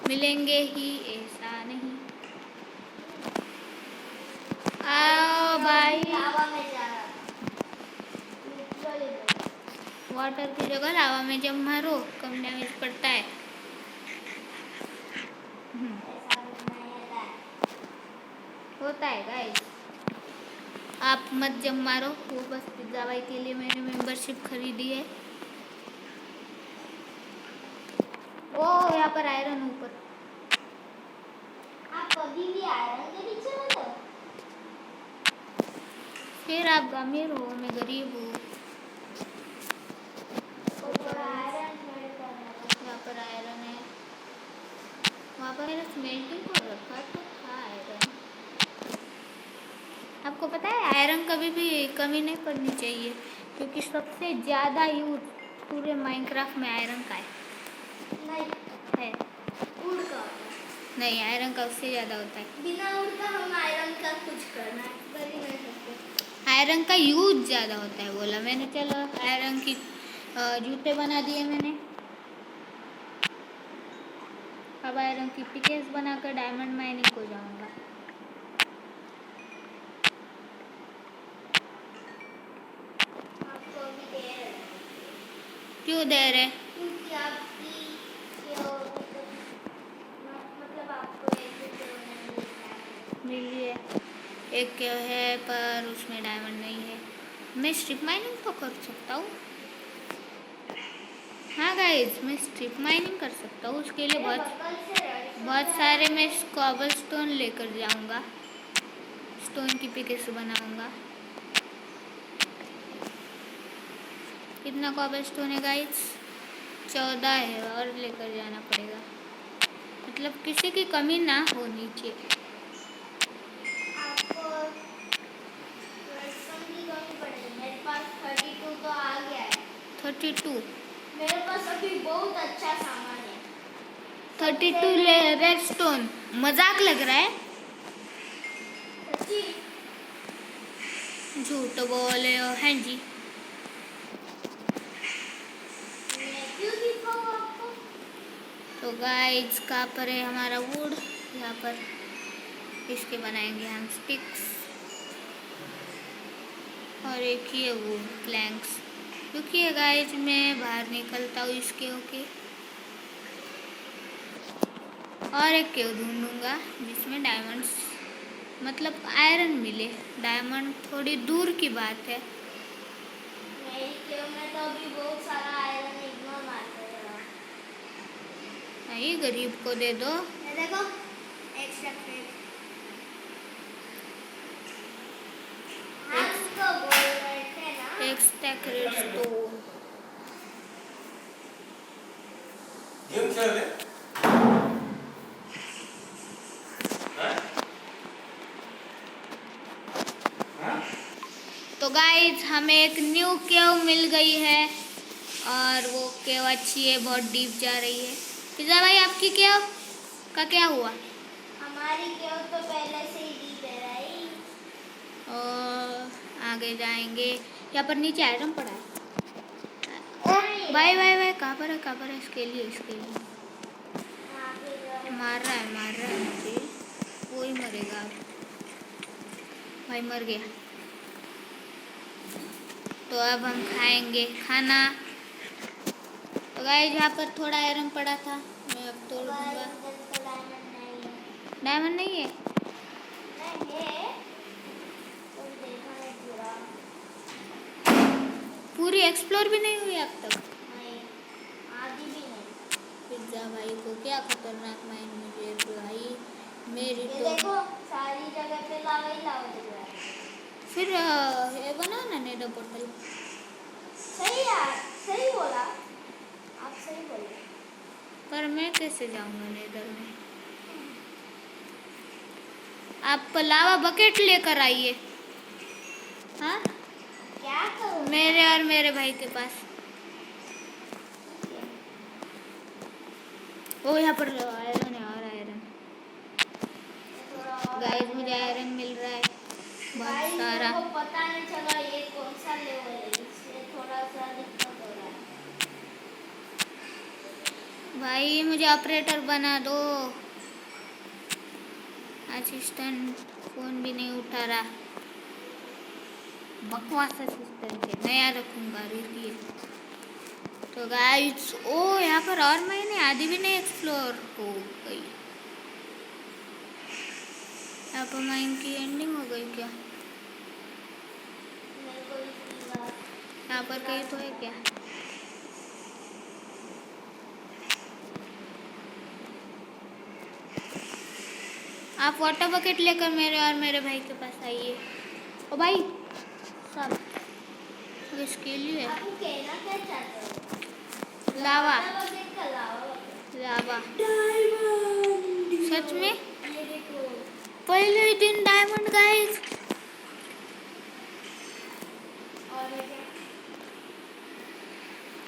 मिलेंगे ही, ऐसा नहीं। आओ भाई। लावा में जा रहा था। वाटर की जगह लावा में जब मारो कम डैमेज पड़ता है। ऐसा नहीं है। होता है गाइस, आप मत जब मारो। वो बस पिज्जा भाई के लिए मैंने मेंबरशिप खरीदी है। ओ यहाँ पर आयरन ऊपर। आप कभी भी आयरन के पीछे मत हो। फिर आप अमीर हो, मैं गरीब हूँ। थोड़ा आयरन स्मेल्ट करना था। यहाँ पर आयरन है, वहाँ पर मैंने स्मेल्टिंग को रखा तो था आयरन। आपको पता है आयरन कभी भी कमी नहीं पड़नी चाहिए, क्योंकि सबसे ज़्यादा यूज पूरे माइनक्राफ्ट में आयरन का है। नहीं, है वुड का होता है। नहीं, आयरन का उससे ज़्यादा होता है। बिना वुड का हम आयरन का कुछ करना कर ही नहीं सकते। आयरन का यूज ज़्यादा होता है बोला मैंने। चलो आयरन की जूते बना दिए मैंने। अब आयरन की पिकेस बनाकर डायमंड माइनिंग को जाऊंगा। आपको अभी दे रहे हैं। क्यों दे रहे? क्योंकि आपकी जो मतलब आपको एक मिली है, एक है पर उसमें डायमंड नहीं है। मैं स्ट्रिप माइनिंग तो कर सकता हूँ। हाँ गाइज, मैं स्ट्रिप माइनिंग कर सकता हूँ। उसके लिए बहुत सारे मैं कॉबल स्टोन लेकर जाऊंगा। स्टोन की पिकेस बनाऊंगा। कितना कॉबल स्टोन है गाइज? 14 है, और लेकर जाना पड़ेगा। मतलब किसी की कमी ना हो नीचे। आपको रेडस्टोन की कमी पड़ेगी। मेरे पास 32 तो आ गया है। 32? मेरे पास अभी बहुत अच्छा सामान है। 32 रेडस्टोन? मजाक लग रहा है? सच्ची? झूठ बोले हो। हाँ जी। मैं क्यों दिखाऊं आपको? तो गाइस कहाँ पर है हमारा वुड? यहाँ पर। इसके बनाएंगे हम स्टिक्स, और एक ही है वुड प्लैंक्स। क्योंकि गाइस मैं बाहर निकलता हूँ इसके होके, और एक केव ढूंढूंगा जिसमें डायमंड्स मतलब आयरन मिले। डायमंड थोड़ी दूर की बात है। नहीं, गरीब को दे दो। ये देखो एक्स्ट्रा क्रेडिट। हम उसको बोल रहे थे ना एक्स्ट्रा क्रेडिट तो गेम खेल रहे तो गाइज हमें एक न्यू केव मिल गई है और वो केव अच्छी है, बहुत डीप जा रही है। पिज़्ज़ा भाई आपकी केव का क्या हुआ? हमारी केव तो पहले से ही डीप है भाई। और आगे जाएंगे। यहाँ पर नीचे आइटम पड़ा है। नहीं, भाई भाई भाई कहाँ पर है, कहाँ पर है? इसके लिए यहाँ पे जो मार रहा है मुझे। वो ही मरेगा अब। भाई मर गया। तो अब हम खाएंगे खाना। तो गाइस यहाँ पर थोड़ा आयरन पड़ा था, मैं अब तोड़ दूंगा। डायमंड नहीं है। डायमंड नहीं है? नहीं है, तुम देखा नहीं पूरा। पूरी एक्सप्लोर भी नहीं हुई अब तक। नहीं, आधी भी नहीं। पिज़्ज़ा भाई को क्या खतरनाक माइंड मुझे भाई। मेरी ये तो देखो सारी जगह पे लावा ही लावा दिख रहा है। फिर ये बना ना नेडर पोर्टल। सही यार, सही बोला, आप सही बोले। पर मैं कैसे जाऊंगा नेदर में? आप लावा बकेट लेकर आइए। हाँ, क्या करूँ? मेरे और मेरे भाई के पास। ओ यहाँ पर आयरन है और आयरन। थोड़ा और गाइस मुझे आयरन मिल रहा है बहुत भाई सारा। मेरे को पता नहीं चला ये कौन सा लेवल है, इसलिए थोड़ा सा दिक्कत हो रहा है। भाई मुझे ऑपरेटर बना दो। असिस्टेंट फोन भी नहीं उठा रहा। बकवास असिस्टेंट है, नया रखूंगा, रुकिए। तो गाइस ओ यहाँ पर और मैंने आधी भी नहीं एक्सप्लोर हो गई। यहाँ पर माइन की एंडिंग हो गई क्या? मेरे को इसी बात यहाँ पर कहीं तो है क्या? आप वाटर बकेट लेकर मेरे और मेरे भाई के पास आइए। ओ भाई सब इसके लिए आपको कहना क्या चाहते हो? लावा बकेट का लावा बकेट। लावा। डायमंड सच में? ये देखो। पहले ही दिन डायमंड गाइस। और ये क्या?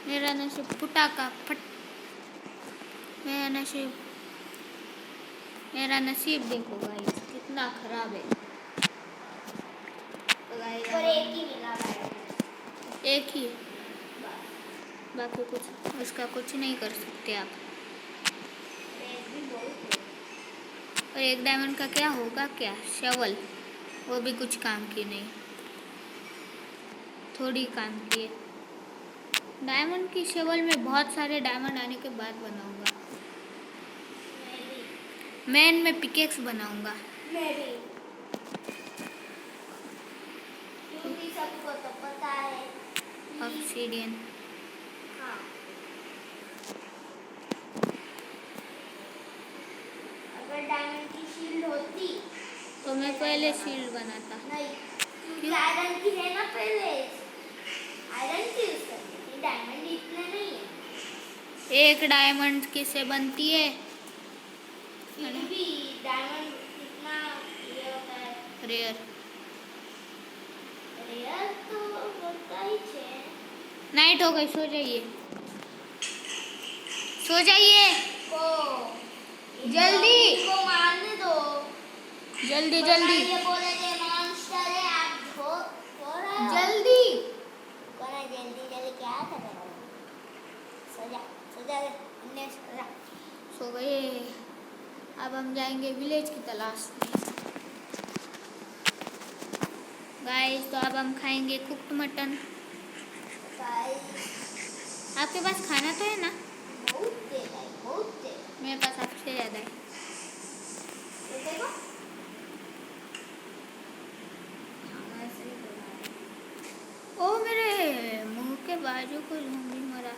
मेरा नसीब फुटा का फट। मेरा नसीब देखो गाइस कितना खराब है। तो गाइस और एक ही मिला भाई। एक ही, बाकी कुछ उसका कुछ नहीं कर सकते आप। एक भी बहुत है। और एक डायमंड का क्या होगा? क्या शवल, वो भी कुछ काम की नहीं, थोड़ी काम की है। डायमंड की शवल में बहुत सारे डायमंड आने के बाद बनाऊंगा। मैं में पिकेक्स बनाऊंगा। मैं भी। क्योंकि सबको तो पता है कि ऑब्सीडियन। हाँ, अगर डायमंड की शील्ड होती तो मैं पहले शील्ड बनाता। नहीं, क्योंकि क्यों? आयरन की है ना पहले, आयरन की यूज करते हैं, डायमंड इतने नहीं है। एक डायमंड किससे बनती है? फिर भी डायमंड कितना ये होता है? रेयर। रेयर तो होता ही है। नाइट हो गई, सो जाइए, सो जाइए को जल्दी। को मारने दो। जल्दी बता जल्दी ये बोले थे मॉन्स्टर है, आप हो रहे हो। जल्दी। कौन है जल्दी जल्दी क्या कर रहे हो? सो जा रे, अन्य सो जा। सो गए। अब हम जाएंगे विलेज की तलाश में। गाइस तो अब हम खाएंगे कुक्ड मटन। गाइस आपके पास खाना तो है ना? बहुत तेज है, बहुत तेज। मेरे पास आपसे ज़्यादा है। ये देखो मैं सही बोला है। ओ मेरे मुंह के बाजू को ज़ॉम्बी मरा।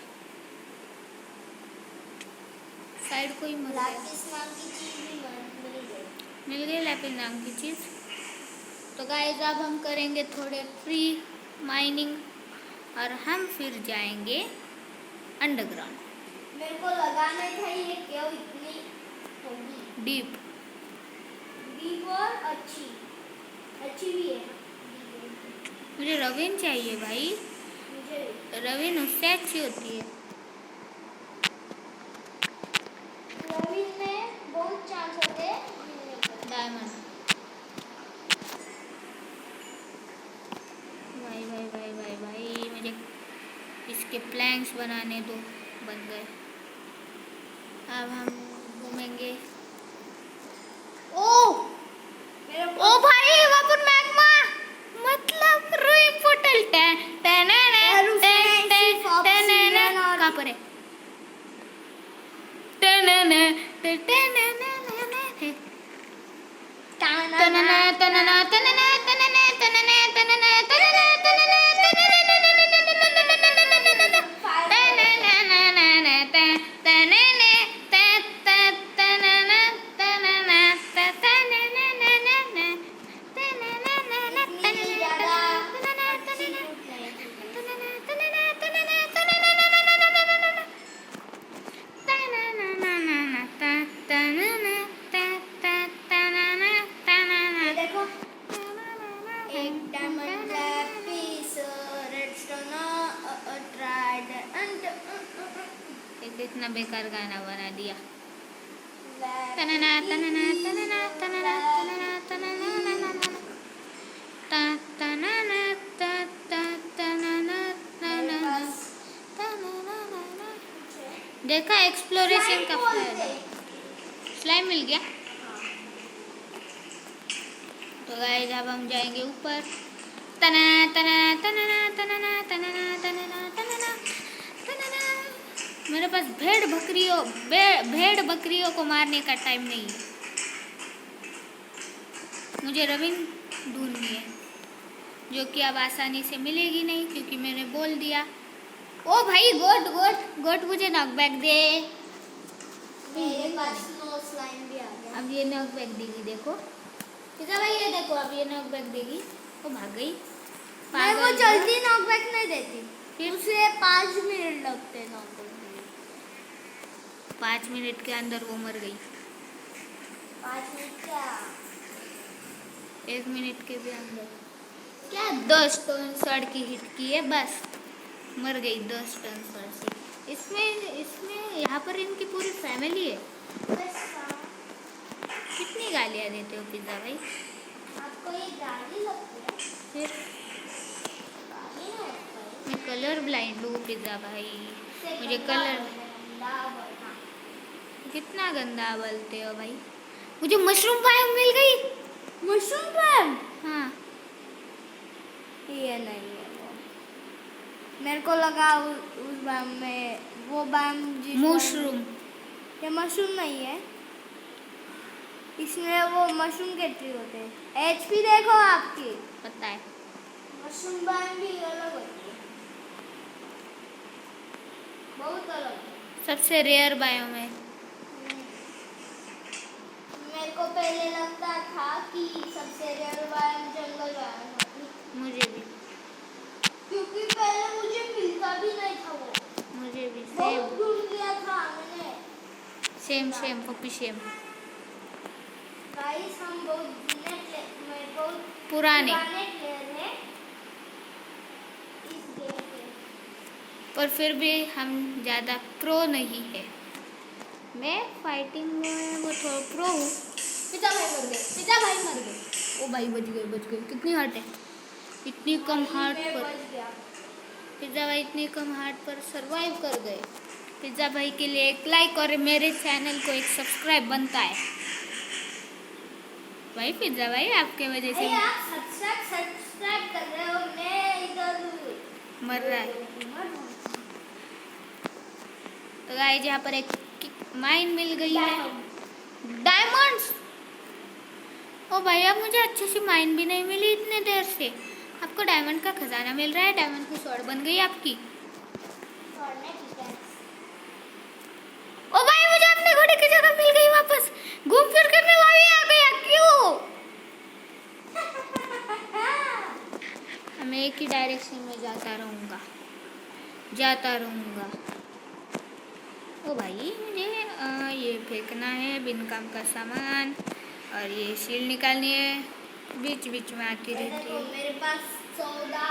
साइड को ही मर गया। लापिस नाम की चीज भी मिल गई। मिल गई लैपिस नाम की चीज़। तो गाइस अब हम करेंगे थोड़े फ्री माइनिंग और हम फिर जाएंगे अंडरग्राउंड मेरे को लगा नहीं था ये क्यों इतनी होगी डीप। डीप और अच्छी भी है। मुझे रवीन चाहिए भाई, मुझे रवीन उससे अच्छी होती है। रवीन में बहुत चांस होते हैं मिलने के। डायमंड भाई भाई भाई भाई भाई मुझे इसके प्लैंक्स बनाने दो। बन गए। अब हम घूमेंगे। मेरे ओ भाई वहाँ पर मैग्मा, मतलब रूइन पोर्टल कहाँ पर है? इतना बेकार गाना बना दिया। तनना तनना तनना तनना तनना तनना ता तनना ता ता तनना तनना तनना। देखा एक्सप्लोरेशन का फायदा। स्लाइम मिल गया। तो गाइस अब हम जाएंगे ऊपर। तना तना तनना तनना तनना तनना तनना तनना। मेरे पास भेड़ बकरियों को मारने का टाइम नहीं है। मुझे रवीन ढूंढनी है, जो कि अब आसानी से मिलेगी नहीं क्योंकि मैंने बोल दिया। ओ भाई गोट गोट गोट मुझे नॉकबैक दे। मेरे पास नो स्लाइम भी आ गया। अब ये नॉकबैक देगी, देखो पिता भाई, ये देखो अब ये नॉकबैक देगी। वो भाग गई। मैं वो जल्दी नॉकबैक नहीं देती, फिर उसे 5 मिनट लगते हैं नॉकबैक। 5 मिनट के अंदर वो मर गई। 5 मिनट क्या? 1 मिनट के भी अंदर क्या 10 टन सड़ की हिट की है, बस मर गई 10 टन सड़ से। इसमें यहाँ पर इनकी पूरी फैमिली है। कितनी गालियाँ देते हो पिज्जा भाई? आपको ये गाली लगती है? फिर गाली नहीं लगती। मैं कलर ब्लाइंड हूँ पिज्जा भाई। मुझे गंदा कलर बोलना, बोलना। कितना गंदा बोलते हो भाई। मुझे मशरूम बायोम मिल गई। Mushroom biome? हाँ ये नहीं है वो। मेरे को लगा उस बायोम में वो बायोम मशरूम। ये मशरूम नहीं है, इसमें वो मशरूम के ट्री होते हैं। एचपी देखो आपकी। पता है। मशरूम बायोम भी अलग होती है, बहुत अलग है। सबसे रेयर बायोम है। मेरे को पहले लगता था कि सबसे रेयर बायोम जंगल बायोम होती। मुझे भी। क्योंकि पहले मुझे मिलता भी नहीं था वो। मुझे भी बहुत ढूंढ लिया था मैंने। सेम पप्पी सेम। गाइस हम बहुत पुराने प्लेयर हैं इस गेम के, पर फिर भी हम ज़्यादा प्रो नहीं है। मैं फाइटिंग में वो थोड़ा प्रो हूँ। पिता भाई मर गए। ओ भाई बच गए। कितनी हार्ट है? इतनी कम हार्ट मैं पर बच गया। पिज्ज़ा भाई इतनी कम हार्ट पर सरवाइव कर गए। पिज्ज़ा भाई के लिए एक लाइक और मेरे चैनल को एक सब्सक्राइब बनता है भाई। पिज्ज़ा भाई आपके वजह से आप सब्सक्राइब कर रहे हो, मैं इधर मर रहा है। तो गाइस यहाँ पर एक माइन मिल गई है। डायमंड्स। ओ भाई अब मुझे अच्छी सी माइन भी नहीं मिली इतने देर से। आपको डायमंड का खजाना मिल रहा है। डायमंड की स्वॉर्ड बन गई आपकी। ओ भाई मुझे अपने एक ही डायरेक्शन में जाता रहूँगा। ओ भाई मुझे ये फेंकना है बिन काम का सामान और ये शील्ड निकालनी है, बीच बीच में आती रहती देखो है। मेरे पास 14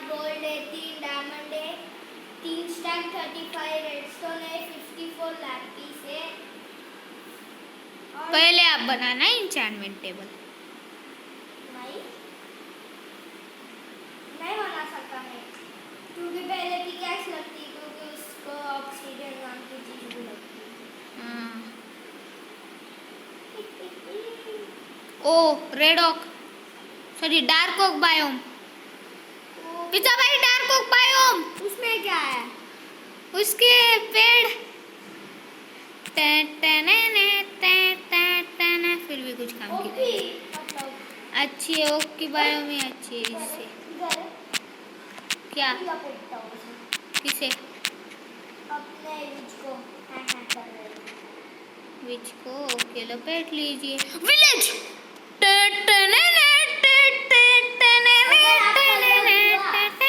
गोल्ड है, 3 डायमंड है, 3 स्टैक 35 रेडस्टोन है, 54 लैपीस है और पहले आप बनाना इंचेंटमेंट टेबल। नहीं नहीं बना सकता मैं, क्योंकि पहले पिकैक्स लगती है, क्योंकि उसको ऑब्सीडियन नाम की चीज भी लगती हाँ। है। ओ रेड ऑक, सॉरी डार्क ऑक बायोम। पिता भाई डार्क ऑक बायोम, उसमें क्या है? उसके पेड़ फिर भी कुछ काम की ओपी नहीं। मतलब अच्छी है ओक की बायोम ही अच्छी है इससे। इधर है, क्या लपेटता हूँ उसे। किसे? अपने विच को कर रहे हैं। विच को ओके लपेट लीजिए। विलेज अगर आपका लग हुआ, तो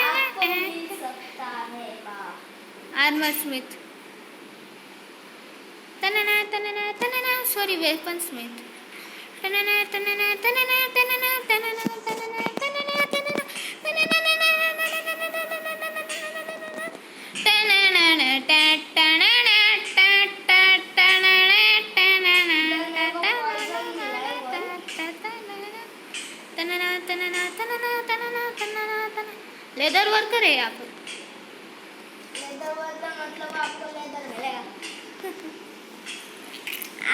आपको मिल सकता है बाप। आर्मर स्मिथ, तनना तनना तनना, सॉरी वेपन स्मिथ, तनना तनना तनना तनना तनना तनना तनना तनना लेदर वर्कर है यहाँ पर। लेदर वर्कर मतलब आपको लेदर मिलेगा।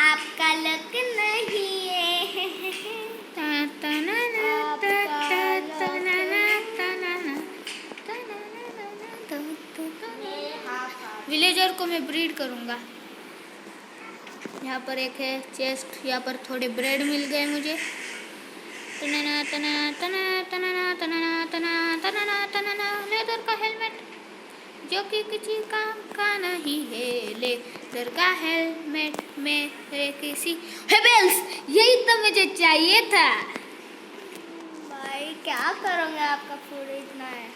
आपका लक नहीं है। विलेजर को मैं ब्रीड करूँगा। यहाँ पर एक है चेस्ट, यहाँ पर थोड़े ब्रेड मिल गए मुझे। तनना तना तना तनना तनना तना तनना तनना, लेदर का हेलमेट जो कि किसी काम का नहीं है। लेदर का हेलमेट मेरे किसी हेबल्स, यही तो मुझे चाहिए था। भाई क्या करोगे, आपका फूड इतना है।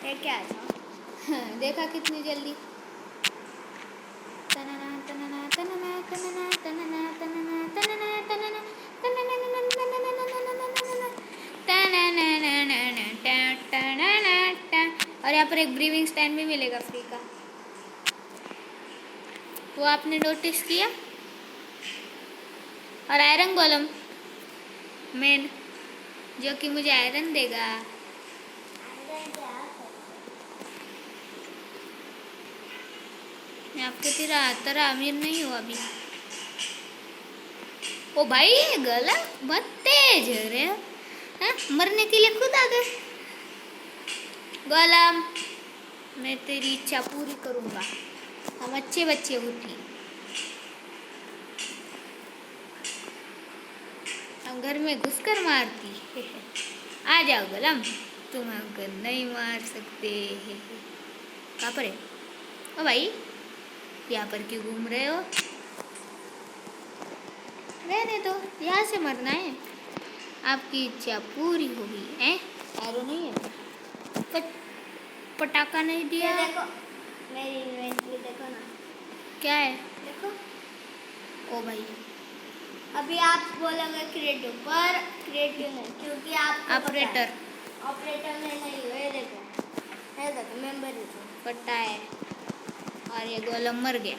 ये क्या था? देखा कितनी जल्दी। तनना तनना तनना तनना तनना तनना तनना तनना और यहाँ पर एक ब्रीविंग स्टैंड भी मिलेगा फ्री का, वो आपने नोटिस किया। और आयरन गोलम मेन, जो कि मुझे आयरन देगा। मैं आपके तरह अमीर नहीं हूँ अभी। ओ भाई ये गला बहुत तेज है रे, मरने के लिए खुद आ गए। गोलम मैं तेरी इच्छा पूरी करूँगा, हम अच्छे बच्चे होती, हम घर में घुसकर मारती। आ जाओ गोलम, तुम हमको नहीं मार सकते। कहाँ पर है? ओ भाई यहाँ पर क्यों घूम रहे हो? रहने दो, यहाँ से मरना है। आपकी इच्छा पूरी होगी। एरो नहीं है, पटाखा नहीं ये दिया। देखो मेरी इन्वेंटरी देखो ना, क्या है? देखो। ओ भाई अभी आप बोलोगे क्रिएटिव, पर क्रिएटिव नहीं, क्योंकि आप ऑपरेटर ऑपरेटर में नहीं हो। ये देखो मेंबर पट्टा है और ये गोलम मर गया।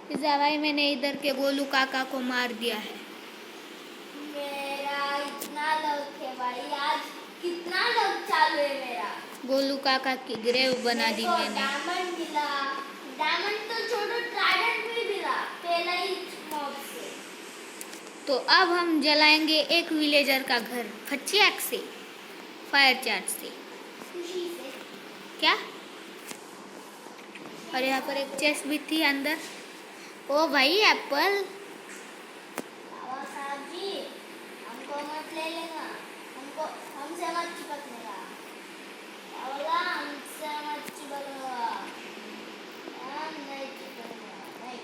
पिज़्ज़ा भाई मैंने इधर के गोलू काका को मार दिया है। मेरा इतना लक है भाई, आज कितना लक चालू है मेरा। गोलू काका की ग्रेव बना दी देखो, मैंने। डायमंड मिला, डायमंड तो छोड़ो, ट्राइडेंट भी मिला पहला ही मॉब से। तो अब हम जलाएंगे एक विलेजर का घर फचियाक से, फायर चार्ज से। खुशी से। क्या? और यहाँ पर एक चेस्ट भी थी अंदर। ओ भाई एप्पल, बाबा साहब जी, हमको मत ले लेना, हमसे मत चिपकनेगा। बाबा हमसे मत चिपकनेगा, हम नहीं चिपकनेगा, नहीं,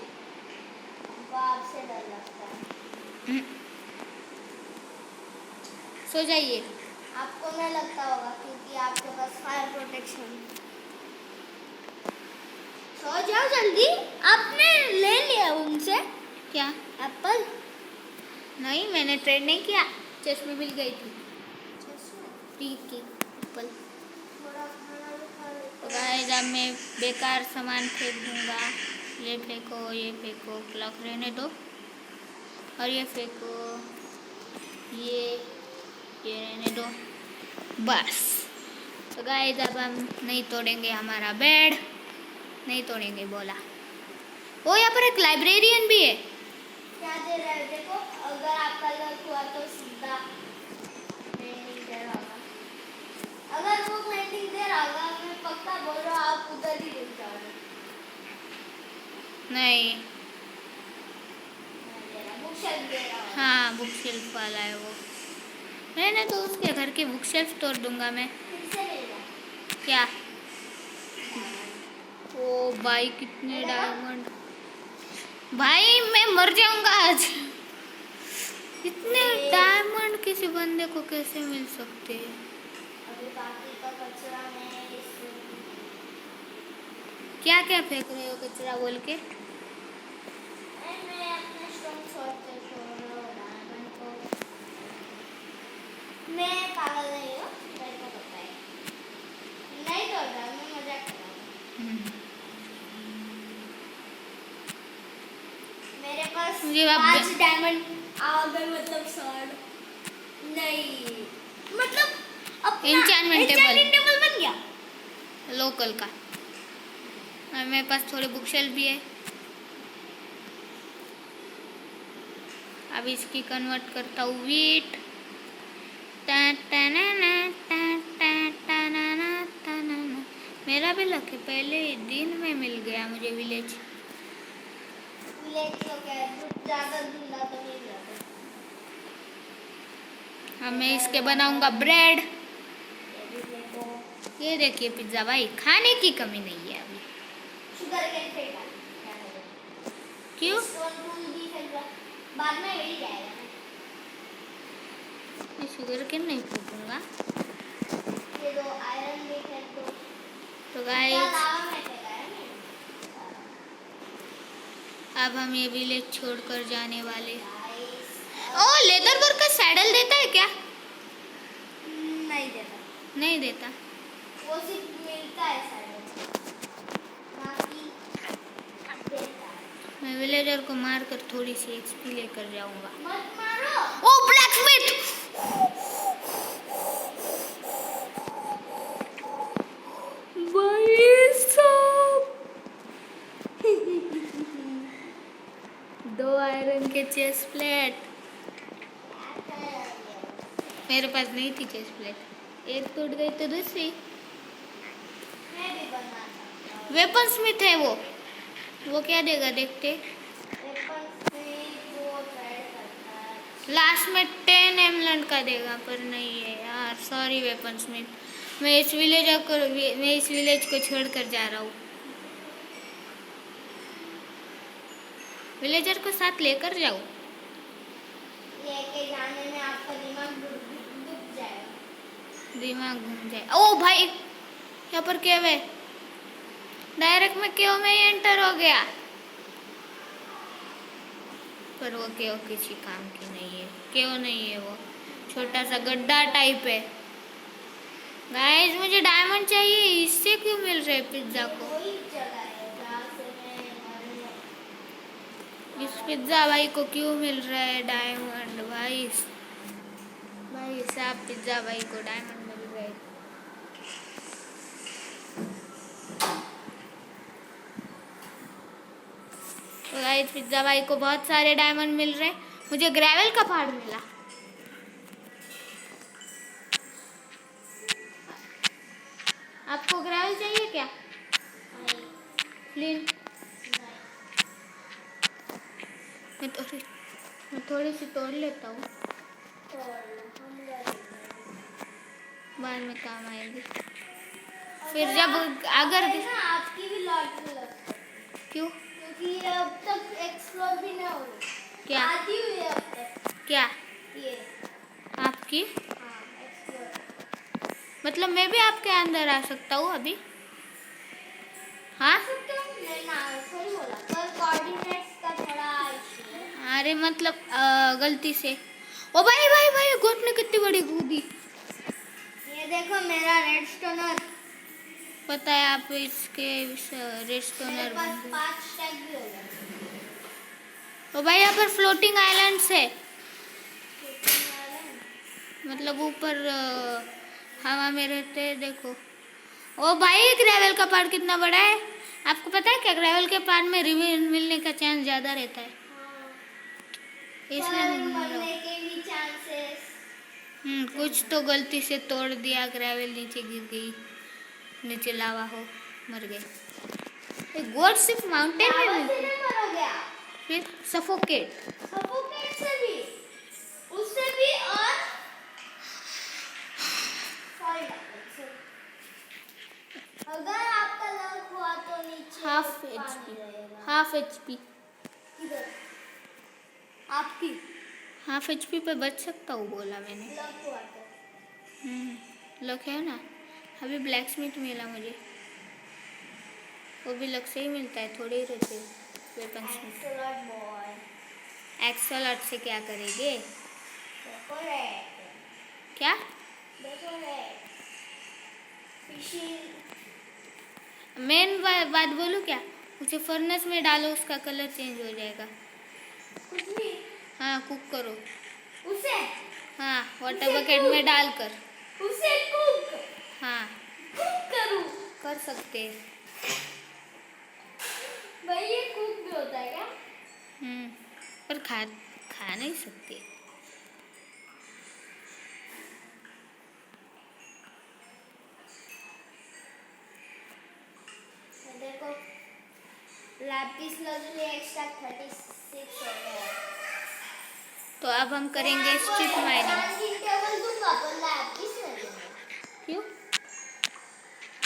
हमको आपसे डर लगता है। सो जाइए। आपको नहीं लगता होगा क्योंकि आपके पास फायर प्रोटेक्शन। सो जाओ जल्दी। आपने ले लिया उनसे क्या? एप्पल? नहीं, मैंने ट्रेड नहीं किया, चश्मे मिल गई थी ठीक की एप्पल। थोड़ा खाना भी खा लेते हैं। गाइस अब मैं बेकार सामान फेंक दूंगा। ये फेंको, क्लॉक रहने दो। और ये फेंको, ये रहने दो बस। तो गाइस अब हम नहीं तोड़ेंगे हमारा बेड, नहीं तोड़ेंगे बोला। ओ यहाँ पर एक लाइब्रेरियन भी है। क्या दे रहा है देखो, अगर आपका लक हुआ तो सीधा पेंटिंग दे रहा होगा। अगर वो पेंटिंग दे रहा होगा, मैं पक्का बोल रहा हूँ आप उधर ही रुक जाओगे। नहीं, बुक शेल्फ दे रहा होगा। हाँ बुक शेल्फ वाला है वो। मैंने तो उसके घर की बुक शेल्फ तोड़ दूंगा मैं। फिर से ले जा। क्या? ओ भाई कितने डायमंड, भाई मैं मर जाऊंगा आज। इतने डायमंड किसी बंदे को कैसे मिल सकते हैं? अभी बाकी का कचरा मैं क्या क्या फेंक रहे हो कचरा बोल के? मैं अपने स्ट्रॉन्ग शॉट से छोड़ रहा हूँ डायमंड को। मैं पागल नहीं हूँ, मेरे को पता है। नहीं तोड़ रहा, मैं मजाक कर रहा हूँ। मेरे पास मुझे अब 5 डायमंड आ गए, मतलब शॉर्ट नहीं, मतलब अपना Enchantment table। enchantment table बन गया। लोकल का। और मेरे पास थोड़े बुक शेल्फ भी है। अब इसकी कन्वर्ट करता हूँ वीट। मेरा भी लक है, पहले ही दिन में मिल गया मुझे विलेज। विलेज तो क्या है, ज़्यादा धुंधला तो नहीं जाता। अब मैं इसके बनाऊंगा ब्रेड। ये भी देखो, ये देखिए पिज्ज़ा, भाई खाने की कमी नहीं है अभी। शुगर केन फेंका क्या करें? क्यों? स्टोन टूल भी फेंका, बाद में मिल जाएगा। मैं शुगर केन नहीं फेंकूंगा। ये दो आयरन भी फेंक दो। तो क्या गाइस लावा में फेंका है मैंने? अब हम ये विलेज छोड़कर जाने वाले। गाइस, ओ लेदर वर्क का सैडल देता है क्या? नहीं देता, नहीं देता। वो सिर्फ मिलता है साइड, बाकी देता है। मैं विलेजर को मारकर थोड़ी सी एक्सपी लेकर जाऊंगा। मत मारो। ओ ब्लैकस्मिथ! भाई साहब, 2 आयरन के चेस्ट प्लेट। मेरे पास नहीं थी चेस्ट प्लेट, एक टूट गई तो दूसरी। मैं भी बना सकता हूँ। वेपन स्मिथ है वो क्या देगा देखते। वेपन से वो ट्राई करता है। लास्ट में 10 एमलैंड का देगा, पर नहीं है यार, सॉरी वेपन स्मिथ। मैं इस विलेज को छोड़कर जा रहा हूँ। विलेजर को साथ लेकर जाओ। लेके जाने में आपका दिमाग डूब जाएगा। दिमाग घूम जाए। ओ भाई यहाँ पर केव है, डायरेक्ट में केव में ही एंटर हो गया। पर वो केव किसी काम की नहीं है, केव नहीं है, वो छोटा सा गड्ढा टाइप है। गाइस मुझे डायमंड चाहिए, इससे क्यों मिल रहे पिज्जा को? वही जगह है जहाँ से मैं मरने। इस पिज्जा भाई को क्यों मिल रहा है डायमंड? भाई साहब पिज्जा भाई को डायमंड मिल रहे। तो गाइस पिज्जा भाई को बहुत सारे डायमंड मिल रहे। मुझे ग्रेवल का पहाड़ मिला। आपको ग्रेवल चाहिए क्या? फ्लिंट मैं थोड़ी सी तोड़ लेता हूँ, बाद में काम आएगी। फिर जब अगर ना आपकी भी लॉटरी लगती है। क्यों? क्योंकि ये अब तक एक्सप्लोर भी नहीं हो रही। क्या? आती हुई है अब तक क्या ये। आपकी? हाँ। मतलब मैं भी आपके अंदर आ सकता हूँ अभी? हाँ नहीं ना, सही बोला, पर कोऑर्डिनेट्स का थोड़ा इशू है। अरे मतलब गलती से। ओ भाई भाई भाई गोट ने कितनी बड़ी कूदी। ये देखो मेरा रेड स्टोनर, पता है आप इसके मेरे रेस्टोनर पास बन गए। 5 स्टैक भी हो गए। ओ भाई यहाँ पर फ्लोटिंग आइलैंड्स है, मतलब ऊपर हवा में रहते हैं देखो। ओ भाई ग्रेवल का पार्ट कितना बड़ा है, आपको पता है क्या? ग्रेवल के पार्ट में रिवील मिलने का चांस ज्यादा रहता है, इसलिए मैं घूम रहा हूँ। मरने के भी चांसेस। कुछ तो गलती से तोड़ दिया, ग्रेवल नीचे गिर गई, नीचे लावा हो मर गए। एक गोट सिर्फ माउंटेन में लावा से मिलती है, नहीं मरोगे आप, फिर सफोकेट। सफोकेट से भी, उससे भी, और सॉरी अगर आपका लक हुआ तो नीचे हाफ पानी HP, रहेगा। हाफ HP, किधर? आपकी हाफ HP पे बच सकता हूँ बोला मैंने। लक हुआ तो। लक है ना। अभी ब्लैक स्मिथ मिला मुझे, वो भी लक से ही मिलता है, थोड़े ही रहते वेपन्स में। एक्सलर्ट बॉय, एक्सलर्ट से क्या करेंगे? देखो रेड, क्या? देखो रेड फिशिंग। मेन बात बोलूँ क्या? उसे फर्नेस में डालो, उसका कलर चेंज हो जाएगा। कुछ भी हाँ कुक करो, उसे, हाँ वाटर उसे बकेट cook। में डालकर। उसे कुक हाँ करूं कर सकते हैं। भाई, ये कुक भी होता है क्या? पर खा नहीं सकते। ये देखो लैपिस lazuli एक्स्ट्रा 36 हो गया। तो अब हम करेंगे स्ट्रिप माइनिंग। टेबल दूंगा पर लैपिस नहीं दूंगा। क्यों?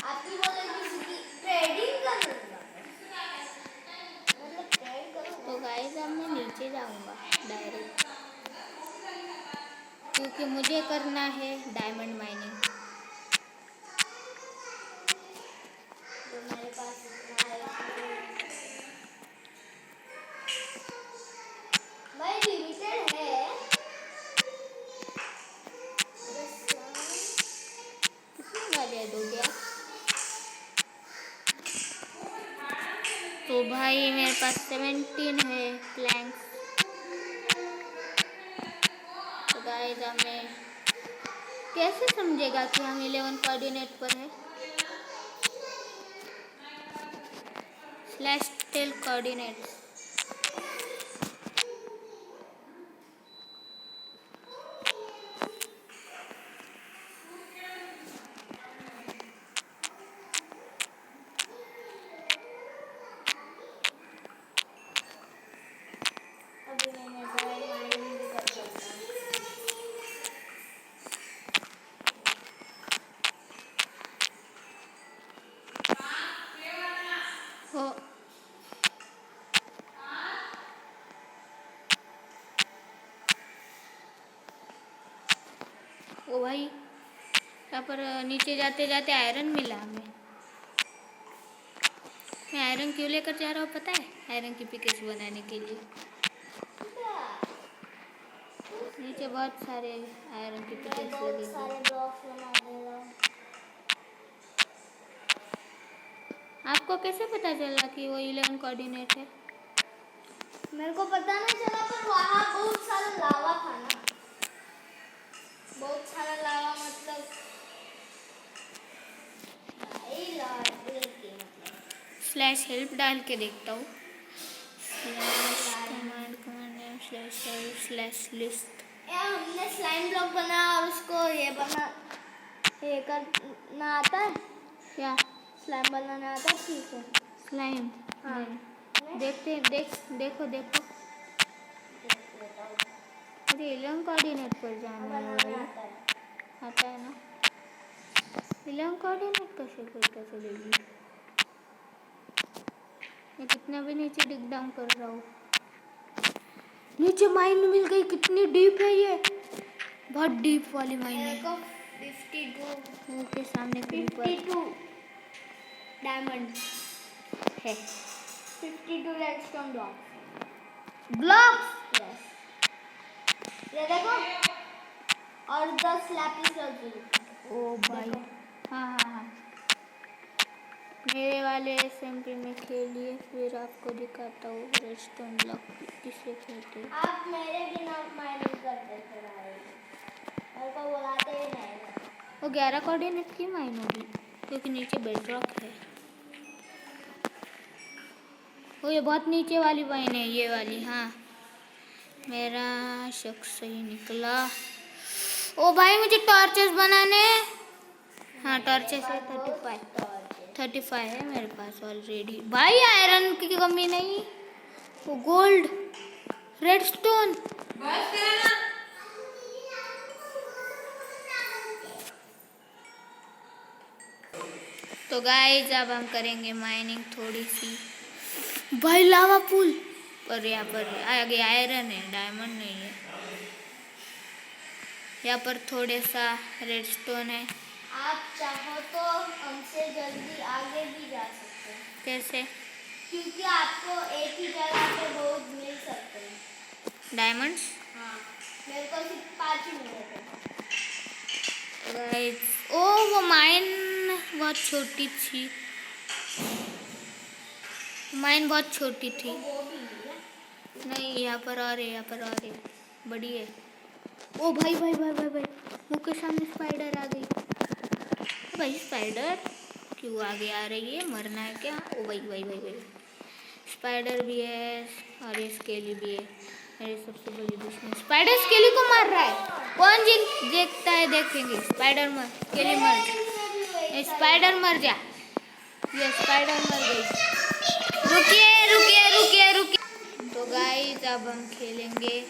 आपकी बोलेगी ट्रेडिंग कर लूंगा, मतलब ट्रेड करूंगा। तो गाइस अब मैं नीचे जाऊंगा डायरेक्ट, क्योंकि मुझे करना है डायमंड माइनिंग। तो मेरे पास इतना है भाई, लिमिटेड है। कितनी गालियाँ दोगे आप? तो भाई मेरे पास 17 है प्लैंक्स। तो गाइस अब मैं कैसे समझेगा कि हम 11 कोऑर्डिनेट पर है? Slash tail coordinate. अभी मैंने ड्राई माइनिंग भी कर दिया। हो ओ भाई यहाँ पर नीचे जाते जाते आयरन मिला हमें। मैं आयरन क्यों लेकर जा रहा हूँ पता है? आयरन की पिकेस बनाने के लिए। नीचे बहुत सारे आयरन की मैं पिकेस बहुत लगी सारे हुई। ब्लॉक्स बना दे रहा हूँ। आपको कैसे पता चला कि वो 11 कोऑर्डिनेट है? मेरे को पता नहीं चला, पर वहाँ बहुत सारा लावा था ना, बहुत सारा लावा, मतलब भाई लावा के मतलब। स्लैश हेल्प डाल के देखता हूँ। Slash command command slash list. यार हमने स्लाइम ब्लॉक बनाया और उसको ये करना आता है क्या? स्लाइम बनाना आता है? ठीक है। स्लाइम? हाँ। नहीं। देखते देखो देखो। मुझे 11 कोऑर्डिनेट पर जाना है बनाना भाई। आता है। आता है ना? 11 कोऑर्डिनेट कैसे पता चलेगी? मैं कितना भी नीचे डिग डाउन कर रहा हूँ। नीचे माइन मिल गई, कितनी डीप है ये, बहुत डीप वाली माइन है। मेरे को 52 मुंह के सामने क्रीपर 52 डायमंड है। 52 रेडस्टोन ब्लॉक्स ब्लॉक्स यस ये देखो और 10 लैपिस lazuli ओ भाई, हाँ हाँ हाँ, मेरे वाले SMP में खेलिए, फिर आपको दिखाता हूँ रेडस्टोन ब्लॉक किसे कहते हैं। आप मेरे बिना माइनिंग करते थे भाई मेरे को बुलाते ही नहीं वो 11 कोऑर्डिनेट की माइन होगी क्योंकि नीचे बेडरॉक है। वो ये बहुत नीचे वाली माइन है, ये वाली। हाँ, मेरा शक सही निकला। ओ भाई, मुझे टॉर्चेस बनाने हैं। हाँ, टॉर्चेस है 35 है मेरे पास ऑलरेडी। भाई आयरन की कमी नहीं, वो गोल्ड रेडस्टोन। तो गाइस अब हम करेंगे माइनिंग थोड़ी सी। भाई लावा पूल पर यहाँ पर आगे आयरन है, डायमंड नहीं है। यहाँ पर थोड़े सा रेडस्टोन है। आप चाहो तो हमसे जल्दी आगे भी जा सकते हैं कैसे? क्योंकि आपको एक ही जगह पे बहुत मिल सकते हैं डायमंड्स। हाँ मेरे को सिर्फ 5 ही मिले थे गाइस, ओ वो माइन बहुत छोटी थी, माइन बहुत छोटी थी। वो भी मिला नहीं, यहाँ पर और है, यहाँ पर और है, बड़ी है। ओ भाई भाई भाई भाई भाई, मुँह के सामने स्पाइडर आ गई। भाई स्पाइडर क्यों आगे आ रही है? मरना है क्या? ओ भाई भाई भाई भाई, स्पाइडर भी है और ये स्केली भी है। मेरी सबसे बड़ी दुश्मन स्पाइडर स्केली को मार रहा है। कौन देखता है? देखेंगे। स्पाइडर मर, स्केली मर, ये स्पाइडर मर जा। ये स्पाइडर मर गई। रुकिए रुकिए रुकिए रुकिए। तो गाइस अब हम खेलेंगे।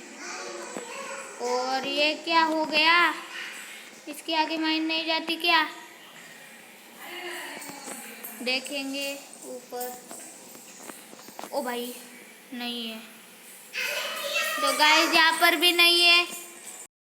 और ये क्या हो गया? इसके आगे माइन नहीं जाती क्या? देखेंगे ऊपर। ओ भाई, नहीं है। तो गाइस यहाँ पर भी नहीं है।